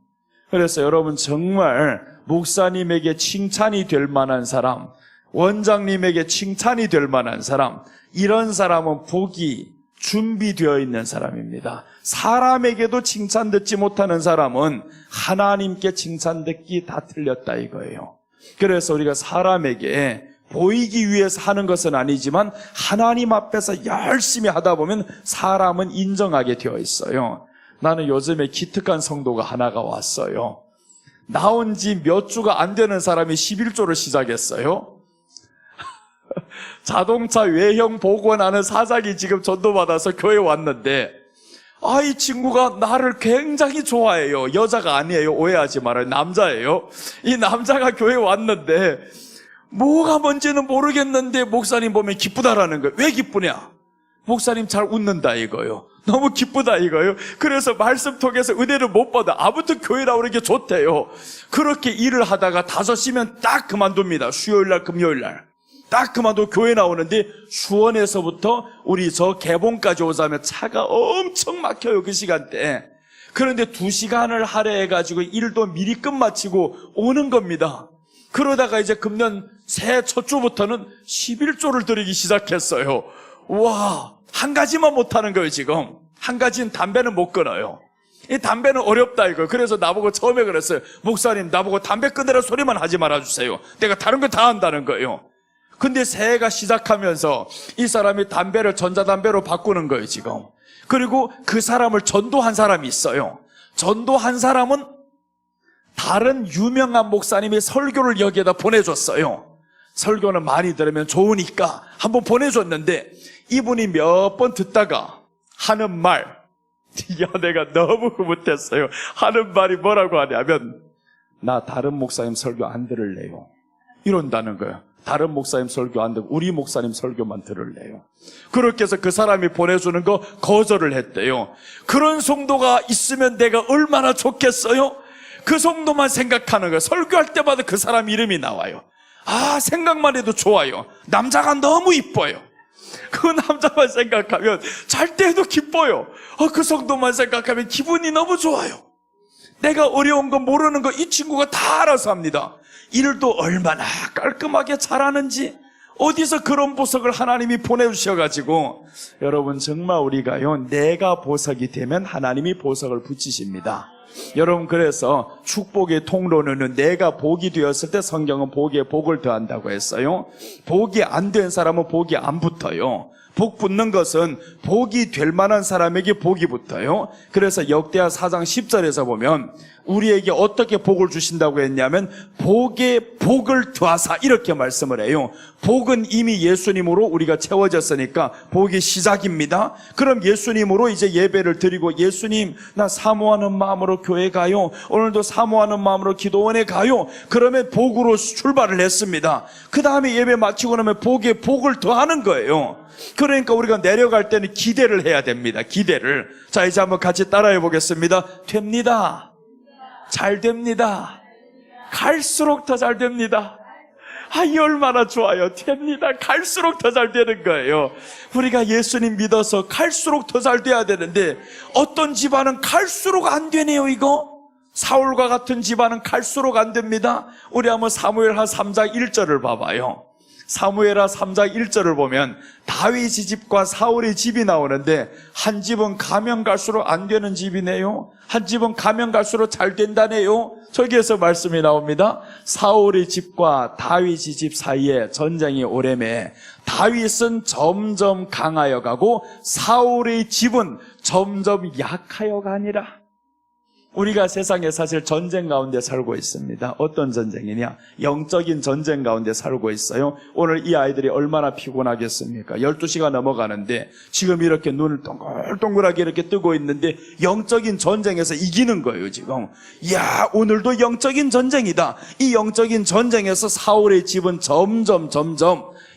그래서 여러분, 정말 목사님에게 칭찬이 될 만한 사람, 원장님에게 칭찬이 될 만한 사람, 이런 사람은 복이 준비되어 있는 사람입니다. 사람에게도 칭찬 듣지 못하는 사람은 하나님께 칭찬 듣기 다 틀렸다 이거예요. 그래서 우리가 사람에게 보이기 위해서 하는 것은 아니지만 하나님 앞에서 열심히 하다 보면 사람은 인정하게 되어 있어요. 나는 요즘에 기특한 성도가 하나가 왔어요. 나온 지 몇 주가 안 되는 사람이 11조를 시작했어요. 자동차 외형 복원하는 사장이 지금 전도받아서 교회 왔는데, 이 친구가 나를 굉장히 좋아해요. 여자가 아니에요. 오해하지 말아요. 남자예요. 이 남자가 교회 왔는데 뭐가 뭔지는 모르겠는데 목사님 보면 기쁘다라는 거예요. 왜 기쁘냐? 목사님 잘 웃는다 이거예요. 너무 기쁘다 이거예요. 그래서 말씀 통해서 은혜를 못 받아. 아무튼 교회 나오는 게 좋대요. 그렇게 일을 하다가 5시면 딱 그만둡니다. 수요일날, 금요일날. 딱 그만두고 교회 나오는데 수원에서부터 우리 저 개봉까지 오자면 차가 엄청 막혀요, 그 시간대에. 그런데 2시간을 할애해가지고 일도 미리 끝마치고 오는 겁니다. 그러다가 이제 금년 새해 첫 주부터는 11조를 드리기 시작했어요. 와, 한 가지만 못하는 거예요, 지금. 한 가지는 담배는 못 끊어요. 이 담배는 어렵다 이거. 그래서 나보고 처음에 그랬어요. 목사님, 나보고 담배 끊으라 소리만 하지 말아주세요. 내가 다른 거 다 한다는 거예요. 근데 새해가 시작하면서 이 사람이 담배를 전자담배로 바꾸는 거예요, 지금. 그리고 그 사람을 전도한 사람이 있어요. 전도한 사람은 다른 유명한 목사님이 설교를 여기에다 보내줬어요. 설교는 많이 들으면 좋으니까 한번 보내줬는데 이분이 몇 번 듣다가 하는 말, 야, 내가 너무 흐뭇했어요. 하는 말이 뭐라고 하냐면, 나 다른 목사님 설교 안 들을래요. 이런다는 거예요. 다른 목사님 설교 안 듣고 우리 목사님 설교만 들을래요. 그렇게 해서 그 사람이 보내주는 거 거절을 했대요. 그런 성도가 있으면 내가 얼마나 좋겠어요? 그 성도만 생각하는 거예요. 설교할 때마다 그 사람 이름이 나와요. 생각만 해도 좋아요. 남자가 너무 이뻐요. 그 남자만 생각하면 잘 때도 기뻐요. 그 성도만 생각하면 기분이 너무 좋아요. 내가 어려운 거 모르는 거 이 친구가 다 알아서 합니다. 일도 얼마나 깔끔하게 잘하는지, 어디서 그런 보석을 하나님이 보내주셔가지고, 여러분 정말 우리가요, 내가 보석이 되면 하나님이 보석을 붙이십니다. 여러분, 그래서 축복의 통로는 내가 복이 되었을 때 성경은 복에 복을 더한다고 했어요. 복이 안 된 사람은 복이 안 붙어요. 복 붙는 것은 복이 될 만한 사람에게 복이 붙어요. 그래서 역대하 4장 10절에서 보면 우리에게 어떻게 복을 주신다고 했냐면 복에 복을 더하사 이렇게 말씀을 해요. 복은 이미 예수님으로 우리가 채워졌으니까 복이 시작입니다. 그럼 예수님으로 이제 예배를 드리고, 예수님 나 사모하는 마음으로 교회 가요, 오늘도 사모하는 마음으로 기도원에 가요, 그러면 복으로 출발을 했습니다. 그 다음에 예배 마치고 나면 복에 복을 더하는 거예요. 그러니까 우리가 내려갈 때는 기대를 해야 됩니다. 기대를. 자, 이제 한번 같이 따라해 보겠습니다. 됩니다. 잘 됩니다. 갈수록 더 잘 됩니다. 이 얼마나 좋아요. 됩니다. 갈수록 더 잘 되는 거예요. 우리가 예수님 믿어서 갈수록 더 잘 돼야 되는데, 어떤 집안은 갈수록 안 되네요. 이거 사울과 같은 집안은 갈수록 안 됩니다. 우리 한번 사무엘하 3장 1절을 봐봐요. 사무엘하 3장 1절을 보면 다윗의 집과 사울의 집이 나오는데, 한 집은 가면 갈수록 안 되는 집이네요, 한 집은 가면 갈수록 잘 된다네요. 저기에서 말씀이 나옵니다. 사울의 집과 다윗의 집 사이에 전쟁이 오래매 다윗은 점점 강하여 가고 사울의 집은 점점 약하여 가니라. 우리가 세상에 사실 전쟁 가운데 살고 있습니다. 어떤 전쟁이냐? 영적인 전쟁 가운데 살고 있어요. 오늘 이 아이들이 얼마나 피곤하겠습니까? 12시가 넘어가는데 지금 이렇게 눈을 동글동글하게 이렇게 뜨고 있는데 영적인 전쟁에서 이기는 거예요, 지금. 이야, 오늘도 영적인 전쟁이다. 이 영적인 전쟁에서 사울의 집은 점점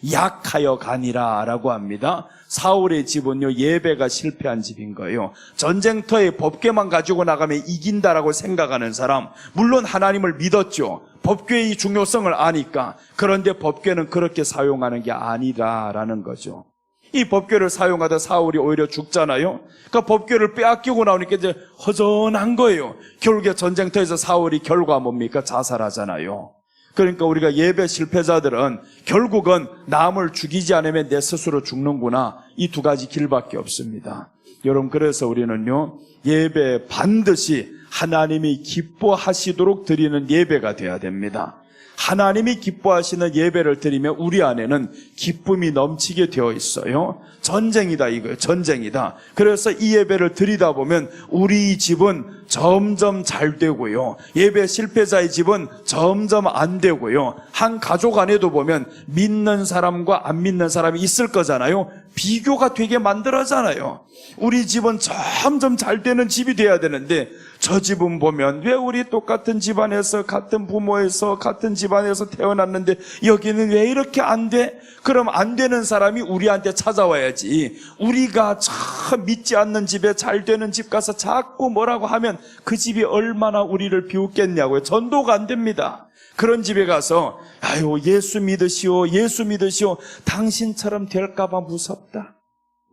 약하여 가니라 라고 합니다. 사울의 집은요, 예배가 실패한 집인 거예요. 전쟁터에 법궤만 가지고 나가면 이긴다라고 생각하는 사람, 물론 하나님을 믿었죠. 법궤의 중요성을 아니까. 그런데 법궤는 그렇게 사용하는 게 아니라라는 거죠. 이 법궤를 사용하다 사울이 오히려 죽잖아요. 그러니까 법궤를 빼앗기고 나오니까 이제 허전한 거예요. 결국에 전쟁터에서 사울이 결과 뭡니까? 자살하잖아요. 그러니까 우리가 예배 실패자들은 결국은 남을 죽이지 않으면 내 스스로 죽는구나, 이 두 가지 길밖에 없습니다. 여러분, 그래서 우리는요, 예배 반드시 하나님이 기뻐하시도록 드리는 예배가 되어야 됩니다. 하나님이 기뻐하시는 예배를 드리면 우리 안에는 기쁨이 넘치게 되어 있어요. 전쟁이다 이거예요. 전쟁이다. 그래서 이 예배를 드리다 보면 우리 집은 점점 잘 되고요, 예배 실패자의 집은 점점 안 되고요, 한 가족 안에도 보면 믿는 사람과 안 믿는 사람이 있을 거잖아요. 비교가 되게 만들어잖아요. 우리 집은 점점 잘 되는 집이 돼야 되는데, 저 집은 보면 왜 우리 똑같은 집안에서 같은 부모에서 같은 집안에서 태어났는데 여기는 왜 이렇게 안 돼? 그럼 안 되는 사람이 우리한테 찾아와야지. 우리가 참 믿지 않는 집에 잘 되는 집 가서 자꾸 뭐라고 하면 그 집이 얼마나 우리를 비웃겠냐고요. 전도가 안 됩니다. 그런 집에 가서 아유, 예수 믿으시오, 예수 믿으시오. 당신처럼 될까봐 무섭다.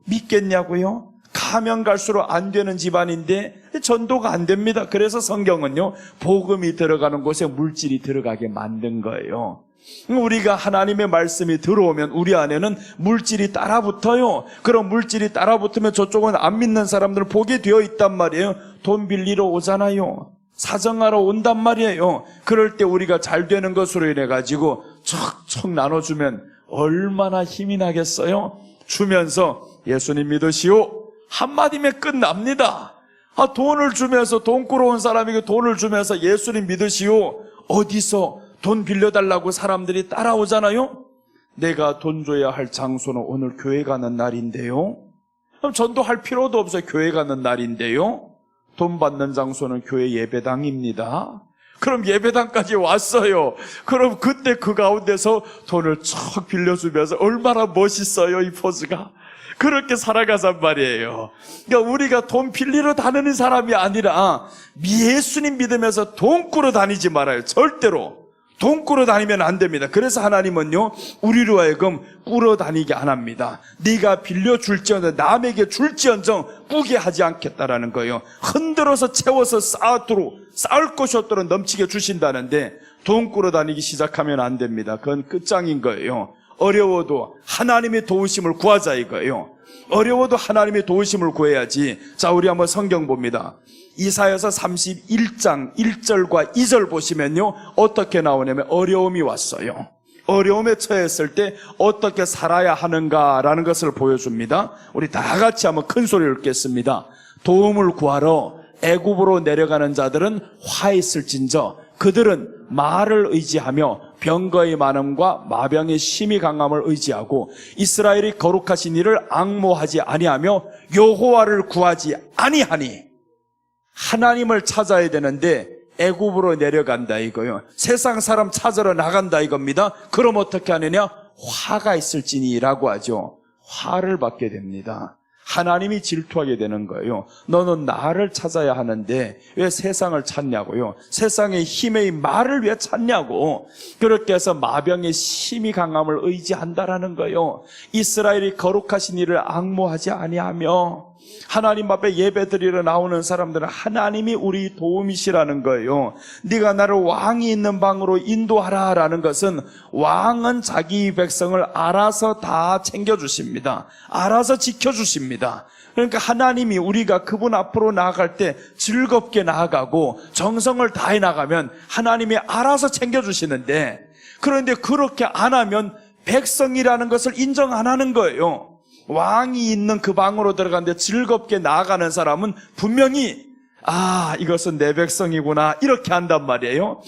믿겠냐고요? 가면 갈수록 안 되는 집안인데 전도가 안 됩니다. 그래서 성경은요, 복음이 들어가는 곳에 물질이 들어가게 만든 거예요. 우리가 하나님의 말씀이 들어오면 우리 안에는 물질이 따라붙어요. 그럼 물질이 따라붙으면 저쪽은 안 믿는 사람들은 보게 되어 있단 말이에요. 돈 빌리러 오잖아요. 사정하러 온단 말이에요. 그럴 때 우리가 잘 되는 것으로 인해 가지고 척척 나눠주면 얼마나 힘이 나겠어요? 주면서 예수님 믿으시오 한마디면 끝납니다. 돈을 주면서, 돈 꾸러온 사람에게 돈을 주면서 예수님 믿으시오, 어디서 돈 빌려달라고 사람들이 따라오잖아요. 내가 돈 줘야 할 장소는 오늘 교회 가는 날인데요. 그럼 전도할 필요도 없어요. 교회 가는 날인데요. 돈 받는 장소는 교회 예배당입니다. 그럼 예배당까지 왔어요. 그럼 그때 그 가운데서 돈을 척 빌려주면서 얼마나 멋있어요, 이 포즈가. 그렇게 살아가san 말이에요. 그러니까 우리가 돈 빌리러 다니는 사람이 아니라 예수님 믿으면서 돈 꾸러 다니지 말아요. 절대로. 돈 꾸러 다니면 안 됩니다. 그래서 하나님은요, 우리로 하여금 꾸러 다니게 안 합니다. 네가 빌려줄지언정 남에게 줄지언정 꾸게 하지 않겠다라는 거예요. 흔들어서 채워서 쌓을 것이 없도록 넘치게 주신다는데 돈 꾸러 다니기 시작하면 안 됩니다. 그건 끝장인 거예요. 어려워도 하나님의 도우심을 구하자 이거예요. 어려워도 하나님의 도우심을 구해야지. 자, 우리 한번 성경 봅니다. 이사야서 31장 1절과 2절 보시면요, 어떻게 나오냐면 어려움이 왔어요. 어려움에 처했을 때 어떻게 살아야 하는가라는 것을 보여줍니다. 우리 다 같이 한번 큰 소리를 읽겠습니다. 도움을 구하러 애굽으로 내려가는 자들은 화 있을진저 그들은 말을 의지하며 병거의 많음과 마병의 심히 강함을 의지하고 이스라엘이 거룩하신 이를 앙모하지 아니하며 여호와를 구하지 아니하니. 하나님을 찾아야 되는데 애굽으로 내려간다 이거요. 세상 사람 찾으러 나간다 이겁니다. 그럼 어떻게 하느냐? 화가 있을지니라고 하죠. 화를 받게 됩니다. 하나님이 질투하게 되는 거예요. 너는 나를 찾아야 하는데 왜 세상을 찾냐고요. 세상의 힘의 말을 왜 찾냐고. 그렇게 해서 마병의 심히 강함을 의지한다라는 거예요. 이스라엘이 거룩하신 이를 앙모하지 아니하며. 하나님 앞에 예배드리러 나오는 사람들은 하나님이 우리 도움이시라는 거예요. 네가 나를 왕이 있는 방으로 인도하라라는 것은 왕은 자기 백성을 알아서 다 챙겨주십니다. 알아서 지켜주십니다. 그러니까 하나님이 우리가 그분 앞으로 나아갈 때 즐겁게 나아가고 정성을 다해 나가면 하나님이 알아서 챙겨주시는데, 그런데 그렇게 안 하면 백성이라는 것을 인정 안 하는 거예요. 왕이 있는 그 방으로 들어가는데 즐겁게 나아가는 사람은 분명히 이것은 내 백성이구나 이렇게 한단 말이에요.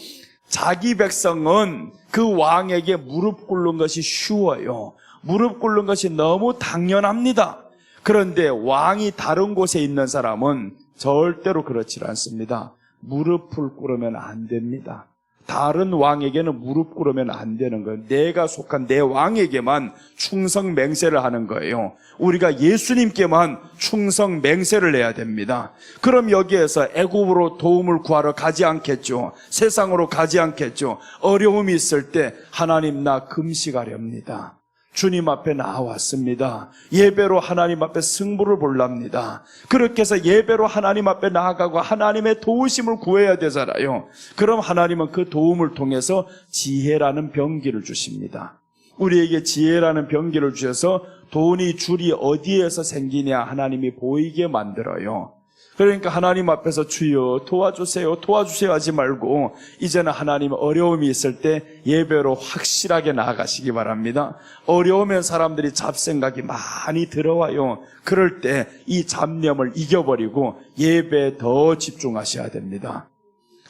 자기 백성은 그 왕에게 무릎 꿇는 것이 쉬워요. 무릎 꿇는 것이 너무 당연합니다. 그런데 왕이 다른 곳에 있는 사람은 절대로 그렇지 않습니다. 무릎을 꿇으면 안 됩니다. 다른 왕에게는 무릎 꿇으면 안 되는 거예요. 내가 속한 내 왕에게만 충성 맹세를 하는 거예요. 우리가 예수님께만 충성 맹세를 해야 됩니다. 그럼 여기에서 애굽으로 도움을 구하러 가지 않겠죠. 세상으로 가지 않겠죠. 어려움이 있을 때 하나님 나 금식하렵니다. 주님 앞에 나왔습니다. 예배로 하나님 앞에 승부를 볼랍니다. 그렇게 해서 예배로 하나님 앞에 나아가고 하나님의 도우심을 구해야 되잖아요. 그럼 하나님은 그 도움을 통해서 지혜라는 병기를 주십니다. 우리에게 지혜라는 병기를 주셔서 돈이 줄이 어디에서 생기냐 하나님이 보이게 만들어요. 그러니까 하나님 앞에서 주여 도와주세요 도와주세요 하지 말고 이제는 하나님 어려움이 있을 때 예배로 확실하게 나아가시기 바랍니다. 어려우면 사람들이 잡생각이 많이 들어와요. 그럴 때 이 잡념을 이겨버리고 예배에 더 집중하셔야 됩니다.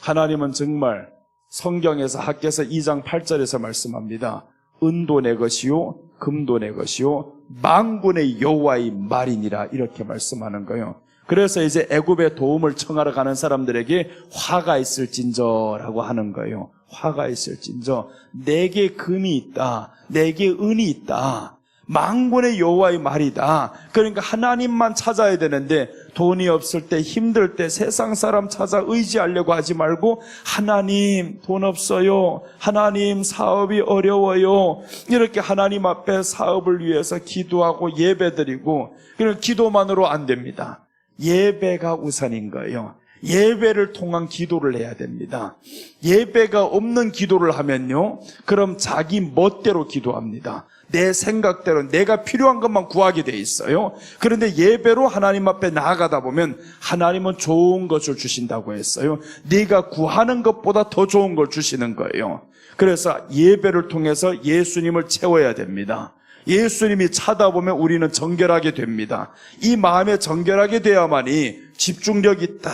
하나님은 정말 성경에서 학개서 2장 8절에서 말씀합니다. 은도 내 것이요 금도 내 것이요 만군의 여호와의 말이니라 이렇게 말씀하는 거예요. 그래서 이제 애굽의 도움을 청하러 가는 사람들에게 화가 있을진저라고 하는 거예요. 화가 있을진저 내게 금이 있다. 내게 은이 있다. 만군의 여호와의 말이다. 그러니까 하나님만 찾아야 되는데 돈이 없을 때 힘들 때 세상 사람 찾아 의지하려고 하지 말고 하나님 돈 없어요. 하나님 사업이 어려워요. 이렇게 하나님 앞에 사업을 위해서 기도하고 예배드리고 그런 기도만으로 안 됩니다. 예배가 우선인 거예요. 예배를 통한 기도를 해야 됩니다. 예배가 없는 기도를 하면요, 그럼 자기 멋대로 기도합니다. 내 생각대로 내가 필요한 것만 구하게 돼 있어요. 그런데 예배로 하나님 앞에 나아가다 보면 하나님은 좋은 것을 주신다고 했어요. 네가 구하는 것보다 더 좋은 걸 주시는 거예요. 그래서 예배를 통해서 예수님을 채워야 됩니다. 예수님이 찾아보면 우리는 정결하게 됩니다. 이 마음에 정결하게 돼야만이 집중력이 딱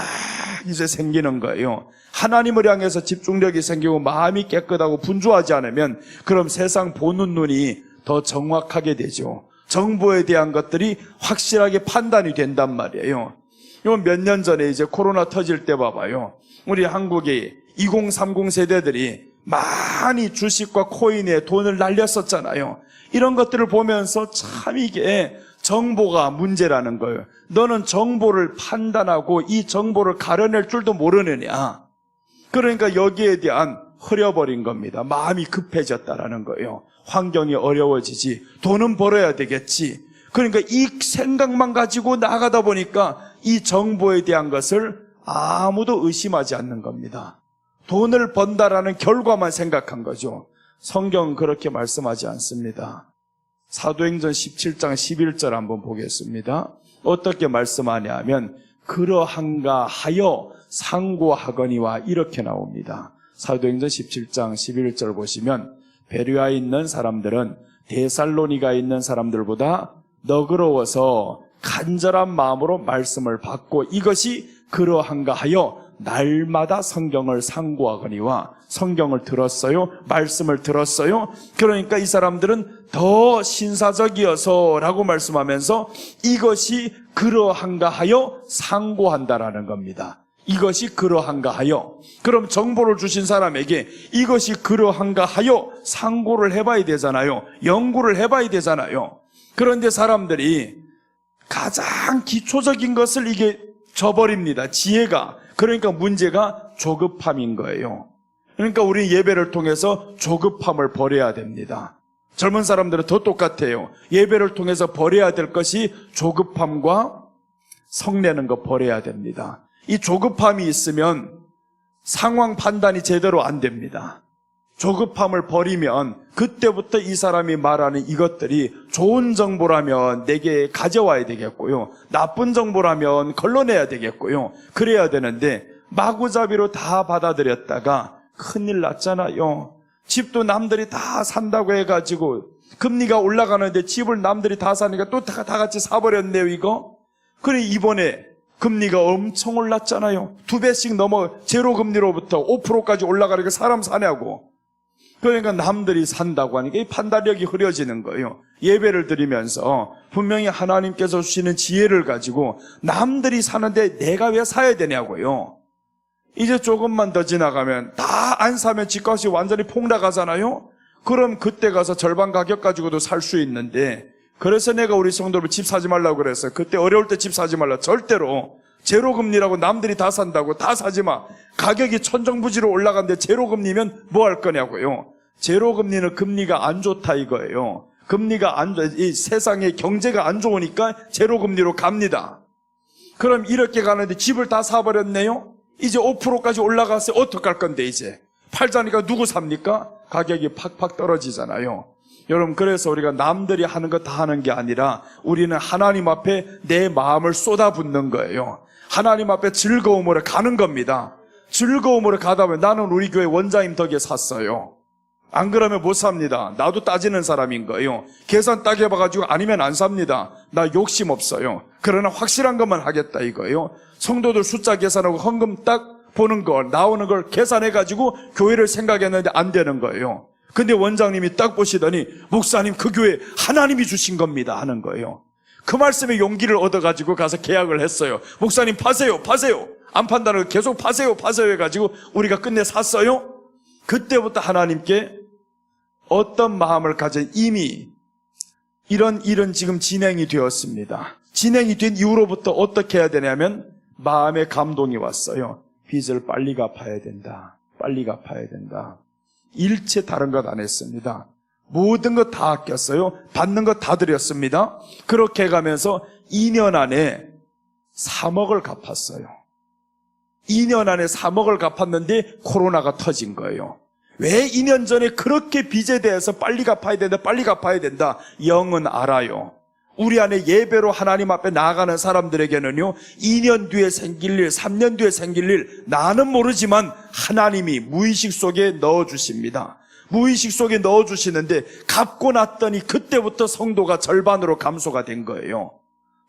이제 생기는 거예요. 하나님을 향해서 집중력이 생기고 마음이 깨끗하고 분주하지 않으면 그럼 세상 보는 눈이 더 정확하게 되죠. 정보에 대한 것들이 확실하게 판단이 된단 말이에요. 이건 몇 년 전에 이제 코로나 터질 때 봐봐요. 우리 한국의 2030 세대들이 많이 주식과 코인에 돈을 날렸었잖아요. 이런 것들을 보면서 참 이게 정보가 문제라는 거예요. 너는 정보를 판단하고 이 정보를 가려낼 줄도 모르느냐. 그러니까 여기에 대한 흐려버린 겁니다. 마음이 급해졌다라는 거예요. 환경이 어려워지지, 돈은 벌어야 되겠지. 그러니까 이 생각만 가지고 나가다 보니까 이 정보에 대한 것을 아무도 의심하지 않는 겁니다. 돈을 번다라는 결과만 생각한 거죠. 성경은 그렇게 말씀하지 않습니다. 사도행전 17장 11절 한번 보겠습니다. 어떻게 말씀하냐 하면 그러한가 하여 상고하거니와 이렇게 나옵니다. 사도행전 17장 11절 보시면 베레아에 있는 사람들은 데살로니가에 있는 사람들보다 너그러워서 간절한 마음으로 말씀을 받고 이것이 그러한가 하여 날마다 성경을 상고하거니와 성경을 들었어요. 말씀을 들었어요. 그러니까 이 사람들은 더 신사적이어서 라고 말씀하면서 이것이 그러한가 하여 상고한다라는 겁니다. 이것이 그러한가 하여. 그럼 정보를 주신 사람에게 이것이 그러한가 하여 상고를 해봐야 되잖아요. 연구를 해봐야 되잖아요. 그런데 사람들이 가장 기초적인 것을 이게 저버립니다. 지혜가. 그러니까 문제가 조급함인 거예요. 그러니까 우리 예배를 통해서 조급함을 버려야 됩니다. 젊은 사람들은 더 똑같아요. 예배를 통해서 버려야 될 것이 조급함과 성내는 거 버려야 됩니다. 이 조급함이 있으면 상황 판단이 제대로 안 됩니다. 조급함을 버리면 그때부터 이 사람이 말하는 이것들이 좋은 정보라면 내게 가져와야 되겠고요. 나쁜 정보라면 걸러내야 되겠고요. 그래야 되는데 마구잡이로 다 받아들였다가 큰일 났잖아요. 집도 남들이 다 산다고 해가지고 금리가 올라가는데 집을 남들이 다 사니까 또 다 같이 사버렸네요, 이거. 그래 이번에 금리가 엄청 올랐잖아요. 2배씩 넘어 제로금리로부터 5%까지 올라가니까 사람 사냐고. 그러니까 남들이 산다고 하니까 이 판단력이 흐려지는 거예요. 예배를 드리면서 분명히 하나님께서 주시는 지혜를 가지고 남들이 사는데 내가 왜 사야 되냐고요. 이제 조금만 더 지나가면 다 안 사면 집값이 완전히 폭락하잖아요. 그럼 그때 가서 절반 가격 가지고도 살 수 있는데, 그래서 내가 우리 성도들 집 사지 말라고 그랬어요. 그때 어려울 때 집 사지 말라. 절대로 제로금리라고 남들이 다 산다고 다 사지 마. 가격이 천정부지로 올라갔는데 제로금리면 뭐 할 거냐고요. 제로금리는 금리가 안 좋다 이거예요. 금리가 안 좋아, 이 세상의 경제가 안 좋으니까 제로금리로 갑니다. 그럼 이렇게 가는데 집을 다 사버렸네요. 이제 5%까지 올라갔어요. 어떡할 건데 이제 팔자니까 누구 삽니까? 가격이 팍팍 떨어지잖아요. 여러분, 그래서 우리가 남들이 하는 거 다 하는 게 아니라 우리는 하나님 앞에 내 마음을 쏟아붓는 거예요. 하나님 앞에 즐거움으로 가는 겁니다. 즐거움으로 가다 보면 나는 우리 교회 원장님 덕에 샀어요. 안 그러면 못 삽니다. 나도 따지는 사람인 거예요. 계산 딱 해봐가지고 아니면 안 삽니다. 나 욕심 없어요. 그러나 확실한 것만 하겠다 이거예요. 성도들 숫자 계산하고 헌금 딱 보는 걸, 나오는 걸 계산해가지고 교회를 생각했는데 안 되는 거예요. 근데 원장님이 딱 보시더니 목사님 그 교회 하나님이 주신 겁니다 하는 거예요. 그 말씀에 용기를 얻어가지고 가서 계약을 했어요. 목사님 파세요. 안 판다는 거 계속 파세요 해가지고 우리가 끝내 샀어요. 그때부터 하나님께 어떤 마음을 가져 이미 이런 일은 지금 진행이 되었습니다. 진행이 된 이후로부터 어떻게 해야 되냐면 마음의 감동이 왔어요. 빚을 빨리 갚아야 된다. 일체 다른 것 안 했습니다. 모든 것 다 아꼈어요. 받는 것 다 드렸습니다. 그렇게 해가면서 2년 안에 3억을 갚았어요. 2년 안에 3억을 갚았는데 코로나가 터진 거예요. 왜 2년 전에 그렇게 빚에 대해서 빨리 갚아야 된다. 영은 알아요. 우리 안에 예배로 하나님 앞에 나아가는 사람들에게는요, 2년 뒤에 생길 일, 3년 뒤에 생길 일, 나는 모르지만 하나님이 무의식 속에 넣어주십니다. 무의식 속에 넣어주시는데 갚고 났더니 그때부터 성도가 절반으로 감소가 된 거예요.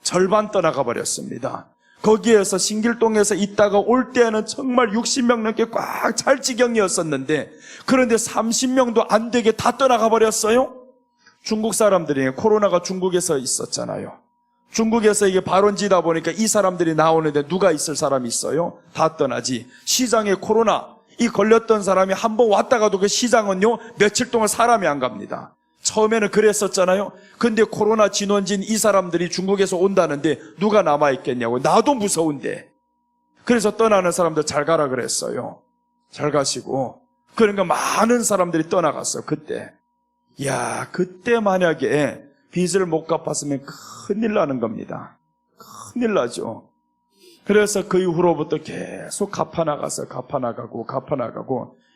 절반 떠나가 버렸습니다. 거기에서 신길동에서 있다가 올 때는 정말 60명 넘게 꽉 찰 지경이었었는데, 그런데 30명도 안 되게 다 떠나가 버렸어요. 중국 사람들이, 코로나가 중국에서 있었잖아요. 중국에서 이게 발원지다 보니까 이 사람들이 나오는데 누가 있을 사람이 있어요? 다 떠나지. 시장에 코로나 이 걸렸던 사람이 한 번 왔다가도 그 시장은요 며칠 동안 사람이 안 갑니다. 처음에는 그랬었잖아요. 근데 코로나 진원진 이 사람들이 중국에서 온다는데 누가 남아있겠냐고. 나도 무서운데. 그래서 떠나는 사람들 잘 가라 그랬어요. 잘 가시고. 그러니까 많은 사람들이 떠나갔어요. 그때. 그때 만약에 빚을 못 갚았으면 큰일 나는 겁니다. 큰일 나죠. 그래서 그 이후로부터 계속 갚아나가고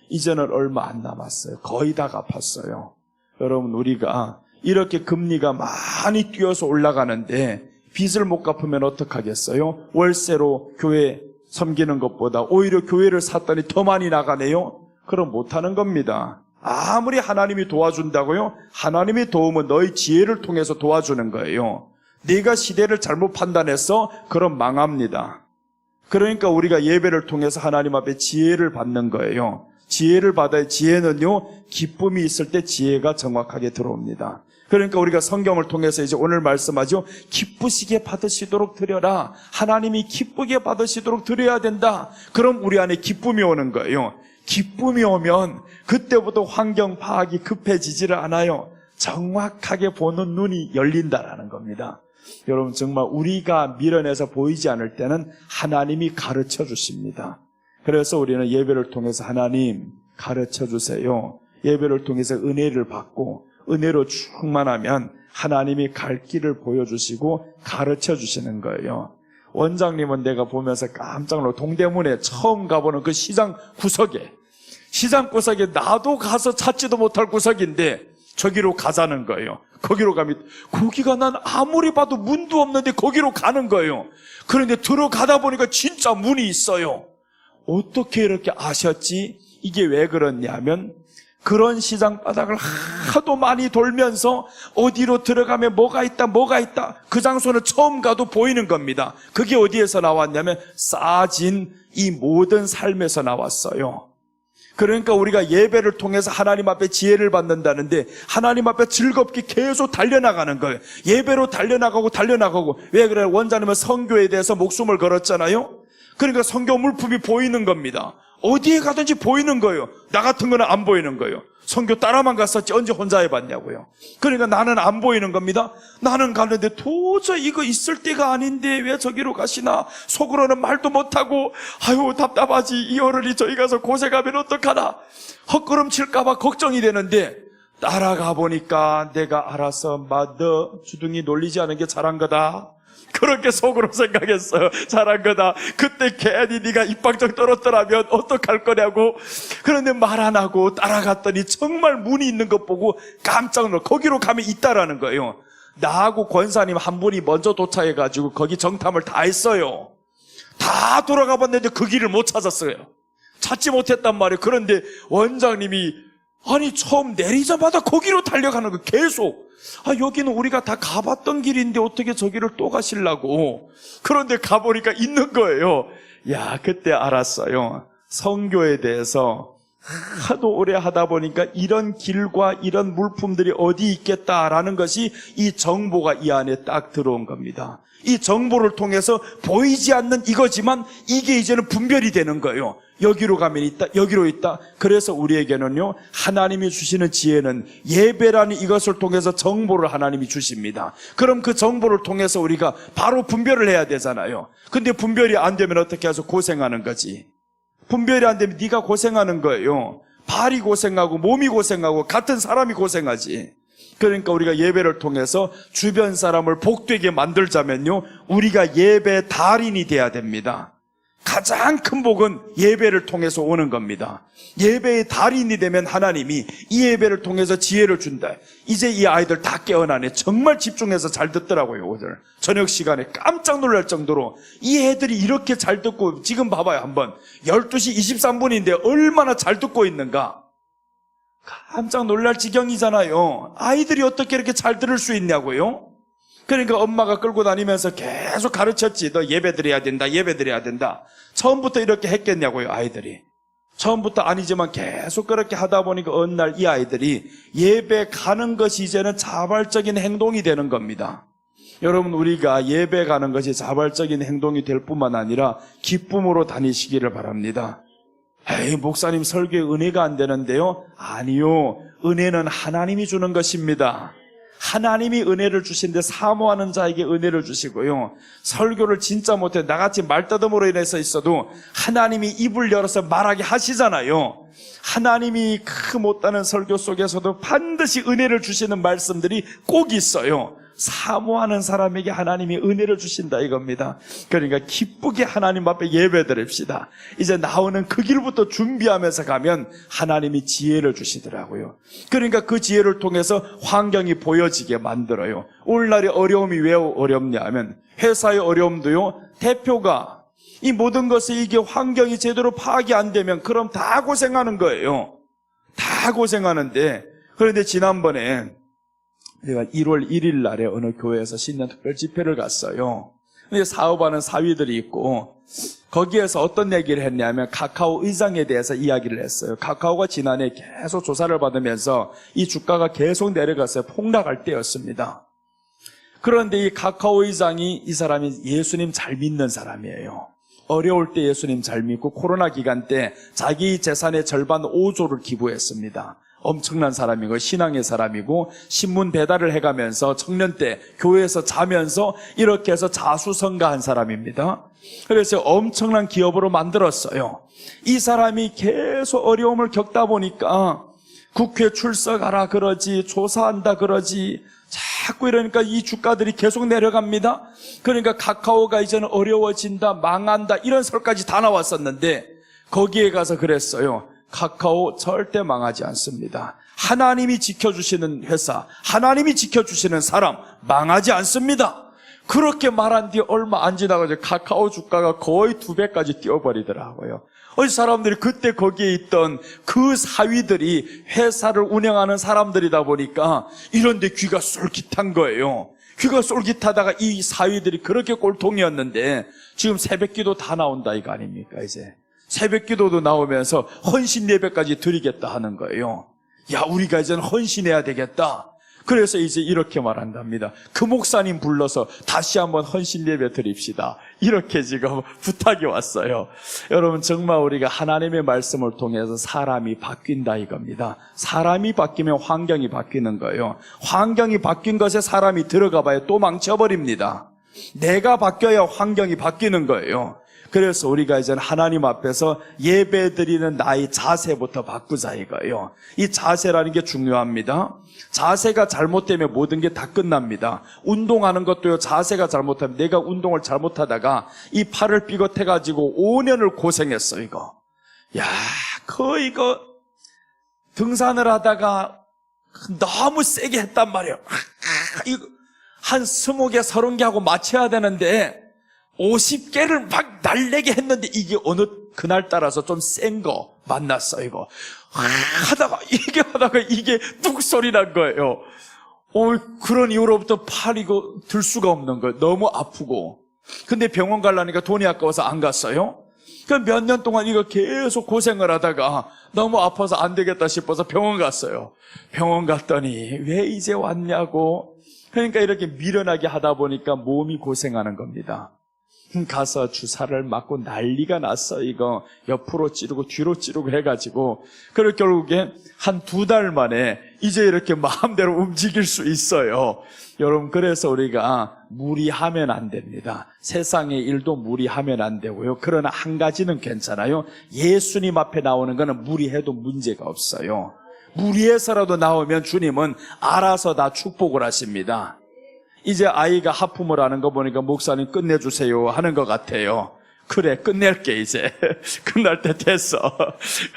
이제는 얼마 안 남았어요. 거의 다 갚았어요. 여러분, 우리가 이렇게 금리가 많이 뛰어서 올라가는데 빚을 못 갚으면 어떡하겠어요? 월세로 교회 섬기는 것보다 오히려 교회를 샀더니 더 많이 나가네요? 그럼 못하는 겁니다. 아무리 하나님이 도와준다고요? 하나님의 도움은 너희 지혜를 통해서 도와주는 거예요. 네가 시대를 잘못 판단해서 그럼 망합니다. 그러니까 우리가 예배를 통해서 하나님 앞에 지혜를 받는 거예요. 지혜를 받아야, 지혜는요, 기쁨이 있을 때 지혜가 정확하게 들어옵니다. 그러니까 우리가 성경을 통해서 이제 오늘 말씀하죠. 기쁘시게 받으시도록 드려라. 하나님이 기쁘게 받으시도록 드려야 된다. 그럼 우리 안에 기쁨이 오는 거예요. 기쁨이 오면 그때부터 환경 파악이 급해지지를 않아요. 정확하게 보는 눈이 열린다라는 겁니다. 여러분, 정말 우리가 밀어내서 보이지 않을 때는 하나님이 가르쳐 주십니다. 그래서 우리는 예배를 통해서 하나님 가르쳐 주세요. 예배를 통해서 은혜를 받고 은혜로 충만하면 하나님이 갈 길을 보여주시고 가르쳐 주시는 거예요. 원장님은 내가 보면서 깜짝 놀라, 동대문에 처음 가보는 그 시장 구석에 나도 가서 찾지도 못할 구석인데 저기로 가자는 거예요. 거기로 가면, 거기가 난 아무리 봐도 문도 없는데 거기로 가는 거예요. 그런데 들어가다 보니까 진짜 문이 있어요. 어떻게 이렇게 아셨지? 이게 왜 그렇냐면 그런 시장 바닥을 하도 많이 돌면서 어디로 들어가면 뭐가 있다 그 장소는 처음 가도 보이는 겁니다. 그게 어디에서 나왔냐면 쌓아진 이 모든 삶에서 나왔어요. 그러니까 우리가 예배를 통해서 하나님 앞에 지혜를 받는다는데 하나님 앞에 즐겁게 계속 달려나가는 거예요. 예배로 달려나가고. 왜 그래요? 원자님은 선교에 대해서 목숨을 걸었잖아요. 그러니까 선교 물품이 보이는 겁니다. 어디에 가든지 보이는 거예요. 나 같은 거는 안 보이는 거예요. 선교 따라만 갔었지 언제 혼자 해봤냐고요. 그러니까 나는 안 보이는 겁니다. 나는 가는데 도저히 이거 있을 때가 아닌데 왜 저기로 가시나. 속으로는 말도 못하고 아유 답답하지. 이 어른이 저기 가서 고생하면 어떡하나. 헛걸음칠까 봐 걱정이 되는데 따라가 보니까 내가 알아서 너 주둥이 놀리지 않은 게 잘한 거다. 그렇게 속으로 생각했어요. 잘한 거다. 그때 괜히 네가 입방정 떨었더라면 어떡할 거냐고. 그런데 말 안 하고 따라갔더니 정말 문이 있는 것 보고 깜짝 놀라. 거기로 가면 있다라는 거예요. 나하고 권사님 한 분이 먼저 도착해가지고 거기 정탐을 다 했어요. 다 돌아가 봤는데 그 길을 못 찾았어요. 찾지 못했단 말이에요. 그런데 원장님이 아니 처음 내리자마자 거기로 달려가는 거 계속. 여기는 우리가 다 가봤던 길인데 어떻게 저기를 또 가시려고. 그런데 가보니까 있는 거예요. 그때 알았어요. 선교에 대해서 하도 오래 하다 보니까 이런 길과 이런 물품들이 어디 있겠다라는 것이 이 정보가 이 안에 딱 들어온 겁니다. 이 정보를 통해서 보이지 않는 이거지만 이게 이제는 분별이 되는 거예요. 여기로 가면 있다, 여기로 있다. 그래서 우리에게는요, 하나님이 주시는 지혜는 예배라는 이것을 통해서 정보를 하나님이 주십니다. 그럼 그 정보를 통해서 우리가 바로 분별을 해야 되잖아요. 근데 분별이 안 되면 어떻게 해서 고생하는 거지. 분별이 안 되면 네가 고생하는 거예요. 발이 고생하고 몸이 고생하고 같은 사람이 고생하지. 그러니까 우리가 예배를 통해서 주변 사람을 복되게 만들자면요, 우리가 예배 달인이 돼야 됩니다. 가장 큰 복은 예배를 통해서 오는 겁니다. 예배의 달인이 되면 하나님이 이 예배를 통해서 지혜를 준다. 이제 이 아이들 다 깨어나네. 정말 집중해서 잘 듣더라고요. 오늘 저녁 시간에 깜짝 놀랄 정도로 이 애들이 이렇게 잘 듣고, 지금 봐봐요 한번 12시 23분인데 얼마나 잘 듣고 있는가. 깜짝 놀랄 지경이잖아요. 아이들이 어떻게 이렇게 잘 들을 수 있냐고요. 그러니까 엄마가 끌고 다니면서 계속 가르쳤지. 너 예배 드려야 된다, 예배 드려야 된다. 처음부터 이렇게 했겠냐고요, 아이들이. 처음부터 아니지만 계속 그렇게 하다 보니까 어느 날 이 아이들이 예배 가는 것이 이제는 자발적인 행동이 되는 겁니다. 여러분, 우리가 예배 가는 것이 자발적인 행동이 될 뿐만 아니라 기쁨으로 다니시기를 바랍니다. 에이, 목사님 설교에 은혜가 안 되는데요? 아니요, 은혜는 하나님이 주는 것입니다. 하나님이 은혜를 주시는데 사모하는 자에게 은혜를 주시고요. 설교를 진짜 못해 나같이 말더듬으로 인해서 있어도 하나님이 입을 열어서 말하게 하시잖아요. 하나님이 그 못다는 설교 속에서도 반드시 은혜를 주시는 말씀들이 꼭 있어요. 사모하는 사람에게 하나님이 은혜를 주신다 이겁니다. 그러니까 기쁘게 하나님 앞에 예배드립시다. 이제 나오는 그 길부터 준비하면서 가면 하나님이 지혜를 주시더라고요. 그러니까 그 지혜를 통해서 환경이 보여지게 만들어요. 오늘날의 어려움이 왜 어렵냐 하면 회사의 어려움도요, 대표가 이 모든 것을 이게 환경이 제대로 파악이 안 되면 그럼 다 고생하는 거예요. 다 고생하는데, 그런데 지난번에 제가 1월 1일 날에 어느 교회에서 신년 특별 집회를 갔어요. 근데 사업하는 사위들이 있고 거기에서 어떤 얘기를 했냐면 카카오 의장에 대해서 이야기를 했어요. 카카오가 지난해 계속 조사를 받으면서 이 주가가 계속 내려갔어요. 폭락할 때였습니다. 그런데 이 카카오 의장이 이 사람이 예수님 잘 믿는 사람이에요. 어려울 때 예수님 잘 믿고 코로나 기간 때 자기 재산의 절반 5조를 기부했습니다. 엄청난 사람이고 신앙의 사람이고 신문 배달을 해가면서 청년 때 교회에서 자면서 이렇게 해서 자수성가한 사람입니다. 그래서 엄청난 기업으로 만들었어요. 이 사람이 계속 어려움을 겪다 보니까 국회 출석하라 그러지, 조사한다 그러지, 자꾸 이러니까 이 주가들이 계속 내려갑니다. 그러니까 카카오가 이제는 어려워진다, 망한다 이런 설까지 다 나왔었는데 거기에 가서 그랬어요. 카카오 절대 망하지 않습니다. 하나님이 지켜주시는 회사, 하나님이 지켜주시는 사람 망하지 않습니다. 그렇게 말한 뒤 얼마 안 지나고 카카오 주가가 거의 2배까지 뛰어버리더라고요. 어디 사람들이 그때 거기에 있던 그 사위들이 회사를 운영하는 사람들이다 보니까 이런데 귀가 쏠깃한 거예요. 귀가 쏠깃하다가 이 사위들이 그렇게 꼴통이었는데 지금 새벽기도 다 나온다 이거 아닙니까 이제. 새벽기도도 나오면서 헌신 예배까지 드리겠다 하는 거예요. 야, 우리가 이제는 헌신해야 되겠다. 그래서 이제 이렇게 말한답니다. 그 목사님 불러서 다시 한번 헌신 예배 드립시다. 이렇게 지금 부탁이 왔어요. 여러분 정말 우리가 하나님의 말씀을 통해서 사람이 바뀐다 이겁니다. 사람이 바뀌면 환경이 바뀌는 거예요. 환경이 바뀐 것에 사람이 들어가 봐야 또 망쳐버립니다. 내가 바뀌어야 환경이 바뀌는 거예요. 그래서 우리가 이제는 하나님 앞에서 예배드리는 나의 자세부터 바꾸자 이거예요. 이 자세라는 게 중요합니다. 자세가 잘못되면 모든 게 다 끝납니다. 운동하는 것도요, 자세가 잘못하면 내가 운동을 잘못하다가 이 팔을 삐걱해가지고 5년을 고생했어 이거. 야, 거의 이거 등산을 하다가 너무 세게 했단 말이에요. 이거 한 20개, 30개 하고 맞춰야 되는데 50개를 막 날래게 했는데 이게 어느 그날 따라서 좀 센 거 만났어 이거. 하다가 이게 뚝 소리 난 거예요. 그런 이후로부터 팔 이거 들 수가 없는 거예요. 너무 아프고. 근데 병원 가려니까 돈이 아까워서 안 갔어요. 그러니까 몇 년 동안 이거 계속 고생을 하다가 너무 아파서 안 되겠다 싶어서 병원 갔어요. 병원 갔더니 왜 이제 왔냐고. 그러니까 이렇게 미련하게 하다 보니까 몸이 고생하는 겁니다. 가서 주사를 맞고 난리가 났어 이거. 옆으로 찌르고 뒤로 찌르고 해가지고 그걸 결국에 한 2달 만에 이제 이렇게 마음대로 움직일 수 있어요. 여러분 그래서 우리가 무리하면 안 됩니다. 세상의 일도 무리하면 안 되고요. 그러나 한 가지는 괜찮아요. 예수님 앞에 나오는 거는 무리해도 문제가 없어요. 무리해서라도 나오면 주님은 알아서 다 축복을 하십니다. 이제 아이가 하품을 하는 거 보니까 목사님 끝내주세요 하는 것 같아요. 그래 끝낼게 이제. 끝날 때 됐어.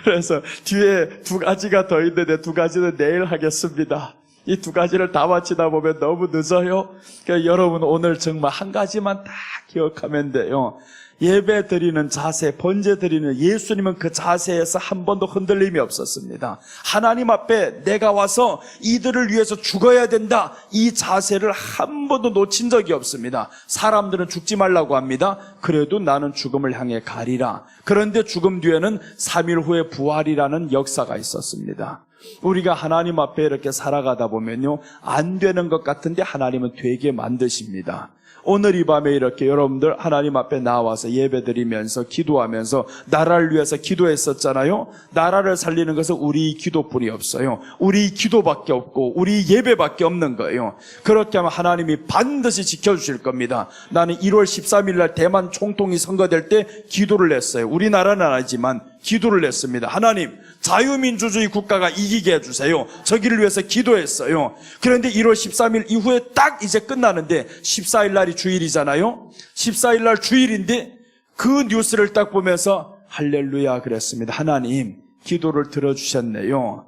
그래서 뒤에 2가지가 더 있는데 2가지는 내일 하겠습니다. 이 2가지를 다 마치다 보면 너무 늦어요. 그러니까 여러분 오늘 정말 한 가지만 다 기억하면 돼요. 예배 드리는 자세, 번제 드리는 예수님은 그 자세에서 한 번도 흔들림이 없었습니다. 하나님 앞에 내가 와서 이들을 위해서 죽어야 된다. 이 자세를 한 번도 놓친 적이 없습니다. 사람들은 죽지 말라고 합니다. 그래도 나는 죽음을 향해 가리라. 그런데 죽음 뒤에는 3일 후에 부활이라는 역사가 있었습니다. 우리가 하나님 앞에 이렇게 살아가다 보면요, 안 되는 것 같은데 하나님은 되게 만드십니다. 오늘 이 밤에 이렇게 여러분들 하나님 앞에 나와서 예배드리면서 기도하면서 나라를 위해서 기도했었잖아요. 나라를 살리는 것은 우리 기도뿐이 없어요. 우리 기도밖에 없고 우리 예배밖에 없는 거예요. 그렇게 하면 하나님이 반드시 지켜주실 겁니다. 나는 1월 13일 날 대만 총통이 선거될 때 기도를 했어요. 우리나라는 아니지만 기도를 했습니다. 하나님, 자유민주주의 국가가 이기게 해주세요. 저기를 위해서 기도했어요. 그런데 1월 13일 이후에 딱 이제 끝나는데 14일 날이 주일이잖아요. 14일 날 주일인데 그 뉴스를 딱 보면서 할렐루야 그랬습니다. 하나님, 기도를 들어주셨네요.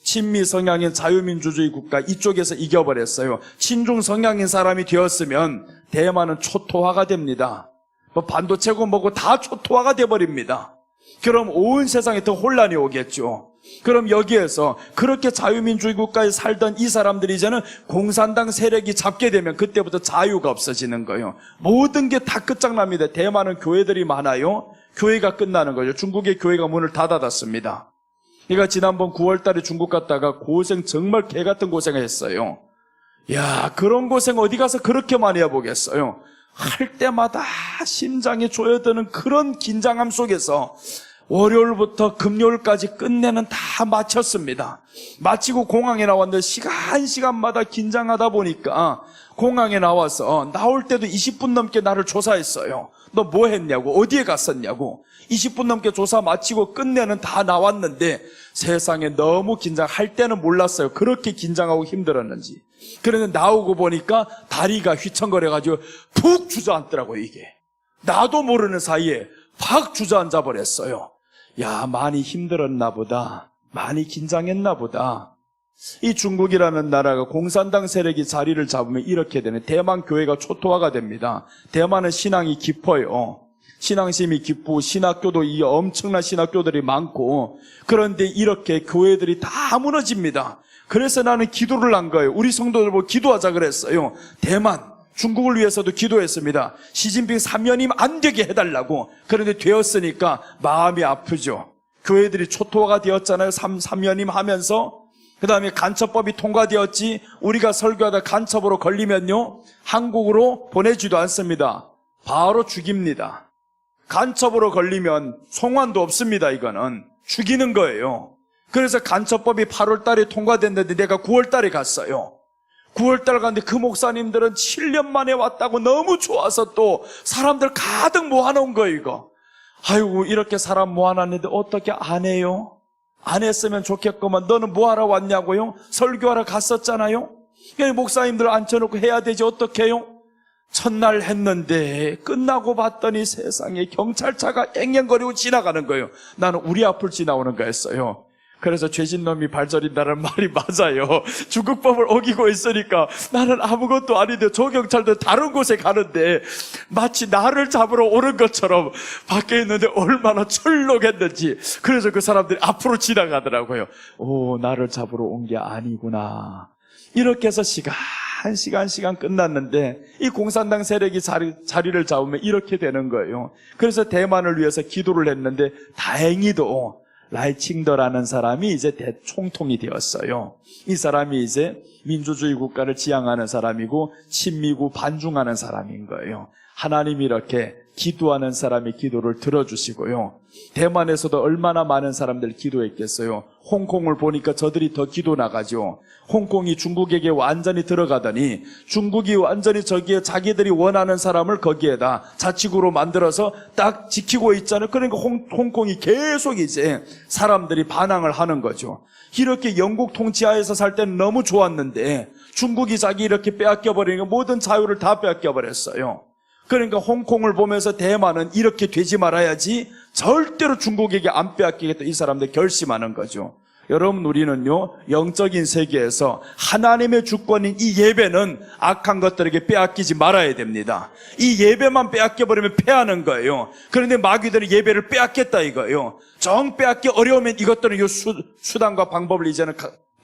친미 성향인 자유민주주의 국가 이쪽에서 이겨버렸어요. 친중 성향인 사람이 되었으면 대만은 초토화가 됩니다. 뭐 반도체고 뭐고 다 초토화가 돼버립니다. 그럼 온 세상에 더 혼란이 오겠죠. 그럼 여기에서 그렇게 자유민주주의 국가에 살던 이 사람들이 이제는 공산당 세력이 잡게 되면 그때부터 자유가 없어지는 거예요. 모든 게 다 끝장납니다. 대만은 교회들이 많아요. 교회가 끝나는 거죠. 중국의 교회가 문을 다 닫았습니다. 그러니까 지난번 9월 달에 중국 갔다가 고생, 정말 개같은 고생을 했어요. 야, 그런 고생 어디 가서 그렇게 많이 해보겠어요. 할 때마다 심장이 조여드는 그런 긴장함 속에서 월요일부터 금요일까지 끝내는 다 마쳤습니다. 마치고 공항에 나왔는데 시간마다 긴장하다 보니까 공항에 나와서 나올 때도 20분 넘게 나를 조사했어요. 너 뭐 했냐고, 어디에 갔었냐고. 20분 넘게 조사 마치고 끝내는 다 나왔는데 세상에 너무 긴장할 때는 몰랐어요. 그렇게 긴장하고 힘들었는지. 그런데 나오고 보니까 다리가 휘청거려가지고 푹 주저앉더라고요, 이게. 나도 모르는 사이에 팍 주저앉아 버렸어요. 야, 많이 힘들었나 보다. 많이 긴장했나 보다. 이 중국이라는 나라가 공산당 세력이 자리를 잡으면 이렇게 되는, 대만 교회가 초토화가 됩니다. 대만은 신앙이 깊어요. 신앙심이 깊고 신학교도 이 엄청난 신학교들이 많고, 그런데 이렇게 교회들이 다 무너집니다. 그래서 나는 기도를 한 거예요. 우리 성도들 보고 기도하자 그랬어요. 대만, 중국을 위해서도 기도했습니다. 시진핑 3년이면 안 되게 해달라고. 그런데 되었으니까 마음이 아프죠. 교회들이 초토화가 되었잖아요. 3년임 하면서. 그 다음에 간첩법이 통과되었지. 우리가 설교하다 간첩으로 걸리면요, 한국으로 보내지도 않습니다. 바로 죽입니다. 간첩으로 걸리면 송환도 없습니다. 이거는 죽이는 거예요. 그래서 간첩법이 8월 달에 통과됐는데 내가 9월 달에 갔어요. 9월 달 갔는데 그 목사님들은 7년 만에 왔다고 너무 좋아서 또 사람들 가득 모아놓은 거예요, 이거. 아이고, 이렇게 사람 모아놨는데 어떻게 안 해요? 안 했으면 좋겠구만. 너는 뭐하러 왔냐고요? 설교하러 갔었잖아요? 그냥 목사님들 앉혀놓고 해야 되지 어떻게 해요? 첫날 했는데 끝나고 봤더니 세상에 경찰차가 앵앵거리고 지나가는 거예요. 나는 우리 앞을 지나오는 거였어요. 그래서 죄진놈이 발저린다는 말이 맞아요. 중국법을 어기고 있으니까 나는 아무것도 아닌데 저 경찰도 다른 곳에 가는데 마치 나를 잡으러 오는 것처럼 밖에 있는데 얼마나 철록했는지. 그래서 그 사람들이 앞으로 지나가더라고요. 오, 나를 잡으러 온 게 아니구나. 이렇게 해서 시간 끝났는데 이 공산당 세력이 자리를 잡으면 이렇게 되는 거예요. 그래서 대만을 위해서 기도를 했는데 다행히도 라이칭더라는 사람이 이제 대총통이 되었어요. 이 사람이 이제 민주주의 국가를 지향하는 사람이고 친미고 반중하는 사람인 거예요. 하나님이 이렇게 기도하는 사람의 기도를 들어주시고요. 대만에서도 얼마나 많은 사람들 기도했겠어요. 홍콩을 보니까 저들이 더 기도 나가죠. 홍콩이 중국에게 완전히 들어가더니 중국이 완전히 저기에 자기들이 원하는 사람을 거기에다 자치구로 만들어서 딱 지키고 있잖아요. 그러니까 홍콩이 계속 이제 사람들이 반항을 하는 거죠. 이렇게 영국 통치하에서 살 때는 너무 좋았는데 중국이 자기 이렇게 빼앗겨버리니까 모든 자유를 다 빼앗겨버렸어요. 그러니까 홍콩을 보면서 대만은 이렇게 되지 말아야지, 절대로 중국에게 안 빼앗기겠다, 이 사람들 결심하는 거죠. 여러분, 우리는요, 영적인 세계에서 하나님의 주권인 이 예배는 악한 것들에게 빼앗기지 말아야 됩니다. 이 예배만 빼앗겨버리면 패하는 거예요. 그런데 마귀들은 예배를 빼앗겠다 이거예요. 정 빼앗기 어려우면 이것들은 이 수단과 방법을 이제는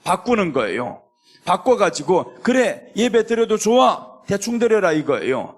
바꾸는 거예요. 바꿔가지고, 그래, 예배 드려도 좋아, 대충 드려라 이거예요.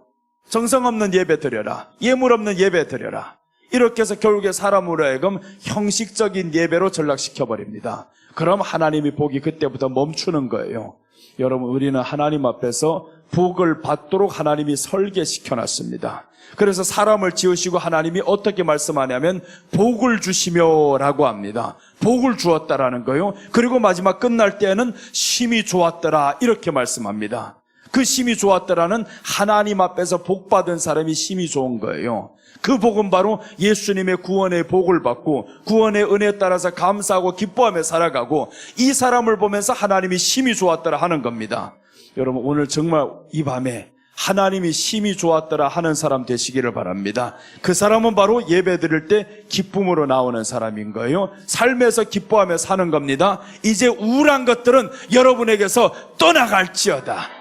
정성 없는 예배 드려라, 예물 없는 예배 드려라. 이렇게 해서 결국에 사람으로 하여금 형식적인 예배로 전락시켜버립니다. 그럼 하나님이 복이 그때부터 멈추는 거예요. 여러분, 우리는 하나님 앞에서 복을 받도록 하나님이 설계시켜놨습니다. 그래서 사람을 지으시고 하나님이 어떻게 말씀하냐면 복을 주시며 라고 합니다. 복을 주었다라는 거예요. 그리고 마지막 끝날 때에는 심히 좋았더라 이렇게 말씀합니다. 그 심히 좋았더라는 하나님 앞에서 복 받은 사람이 심히 좋은 거예요. 그 복은 바로 예수님의 구원의 복을 받고 구원의 은혜에 따라서 감사하고 기뻐하며 살아가고 이 사람을 보면서 하나님이 심히 좋았더라 하는 겁니다. 여러분, 오늘 정말 이 밤에 하나님이 심히 좋았더라 하는 사람 되시기를 바랍니다. 그 사람은 바로 예배 드릴 때 기쁨으로 나오는 사람인 거예요. 삶에서 기뻐하며 사는 겁니다. 이제 우울한 것들은 여러분에게서 떠나갈지어다.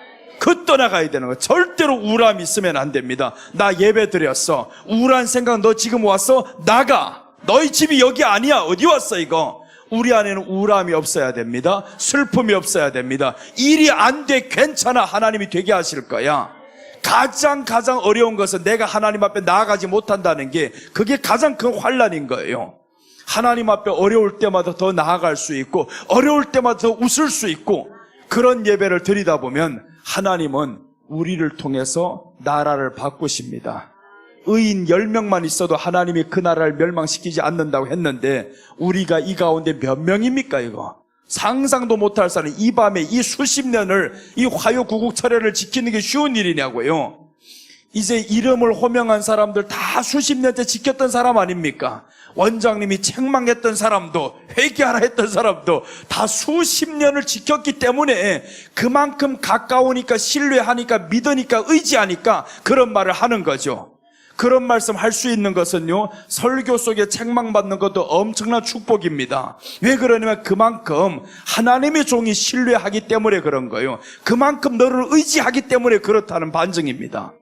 떠나가야 되는 거예요. 절대로 우울함이 있으면 안 됩니다. 나 예배 드렸어. 우울한 생각 너 지금 왔어? 나가. 너희 집이 여기 아니야. 어디 왔어 이거? 우리 안에는 우울함이 없어야 됩니다. 슬픔이 없어야 됩니다. 일이 안 돼. 괜찮아. 하나님이 되게 하실 거야. 가장 어려운 것은 내가 하나님 앞에 나아가지 못한다는 게 그게 가장 큰 환난인 거예요. 하나님 앞에 어려울 때마다 더 나아갈 수 있고 어려울 때마다 더 웃을 수 있고 그런 예배를 드리다 보면 하나님은 우리를 통해서 나라를 바꾸십니다. 의인 10명만 있어도 하나님이 그 나라를 멸망시키지 않는다고 했는데 우리가 이 가운데 몇 명입니까 이거? 상상도 못할 사람, 이 밤에 이 수십 년을 이 화요 구국철회를 지키는 게 쉬운 일이냐고요. 이제 이름을 호명한 사람들 다 수십 년째 지켰던 사람 아닙니까? 원장님이 책망했던 사람도 회개하라 했던 사람도 다 수십 년을 지켰기 때문에 그만큼 가까우니까 신뢰하니까 믿으니까 의지하니까 그런 말을 하는 거죠. 그런 말씀 할 수 있는 것은요, 설교 속에 책망받는 것도 엄청난 축복입니다. 왜 그러냐면 그만큼 하나님의 종이 신뢰하기 때문에 그런 거예요. 그만큼 너를 의지하기 때문에 그렇다는 반증입니다.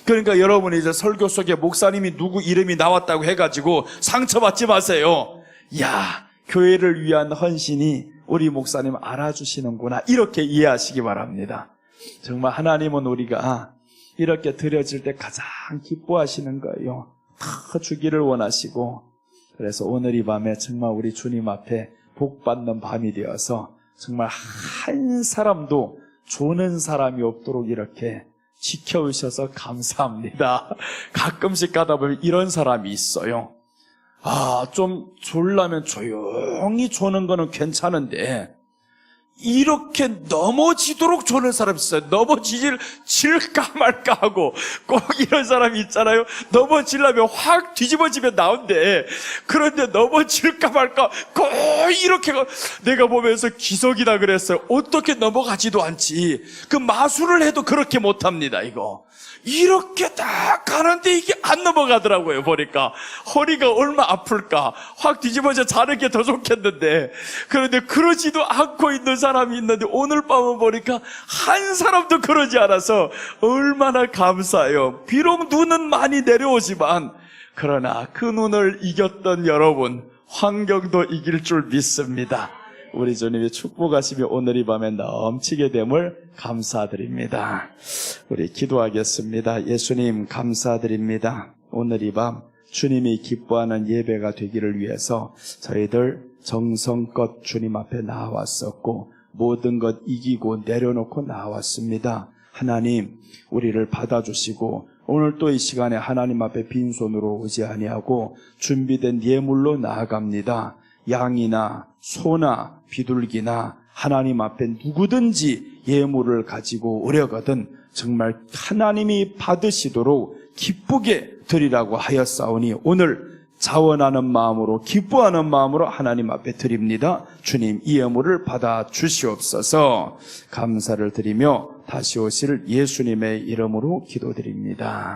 그러니까 여러분이 이제 설교 속에 목사님이 누구 이름이 나왔다고 해가지고 상처받지 마세요. 야, 교회를 위한 헌신이 우리 목사님 알아주시는구나. 이렇게 이해하시기 바랍니다. 정말 하나님은 우리가 이렇게 드려질 때 가장 기뻐하시는 거예요. 다 주기를 원하시고. 그래서 오늘 이 밤에 정말 우리 주님 앞에 복받는 밤이 되어서 정말 한 사람도 조는 사람이 없도록 이렇게 지켜주셔서 감사합니다. 가끔씩 가다 보면 이런 사람이 있어요. 좀 졸라면 조용히 조는 거는 괜찮은데 이렇게 넘어지도록 조는 사람이 있어요. 넘어질까 말까 하고 꼭 이런 사람이 있잖아요. 넘어지려면 확 뒤집어지면 나온대. 그런데 넘어질까 말까 꼭 이렇게 내가 보면서 기적이다 그랬어요. 어떻게 넘어가지도 않지. 그 마술을 해도 그렇게 못합니다. 이거 이렇게 딱 가는데 이게 안 넘어가더라고요. 보니까 허리가 얼마 아플까. 확 뒤집어져 자는 게 더 좋겠는데 그런데 그러지도 않고 있는 사람이 있는데 오늘 밤은 보니까 한 사람도 그러지 않아서 얼마나 감사해요. 비록 눈은 많이 내려오지만 그러나 그 눈을 이겼던 여러분, 환경도 이길 줄 믿습니다. 우리 주님이 축복하시며 오늘 이 밤에 넘치게 됨을 감사드립니다. 우리 기도하겠습니다. 예수님 감사드립니다. 오늘 이 밤 주님이 기뻐하는 예배가 되기를 위해서 저희들 정성껏 주님 앞에 나왔었고 모든 것 이기고 내려놓고 나왔습니다. 하나님, 우리를 받아주시고 오늘 또 이 시간에 하나님 앞에 빈손으로 오지 아니하고 준비된 예물로 나아갑니다. 양이나 소나 비둘기나 하나님 앞에 누구든지 예물을 가지고 오려거든 정말 하나님이 받으시도록 기쁘게 드리라고 하였사오니 오늘 자원하는 마음으로 기뻐하는 마음으로 하나님 앞에 드립니다. 주님, 이 예물을 받아 주시옵소서. 감사를 드리며 다시 오실 예수님의 이름으로 기도드립니다.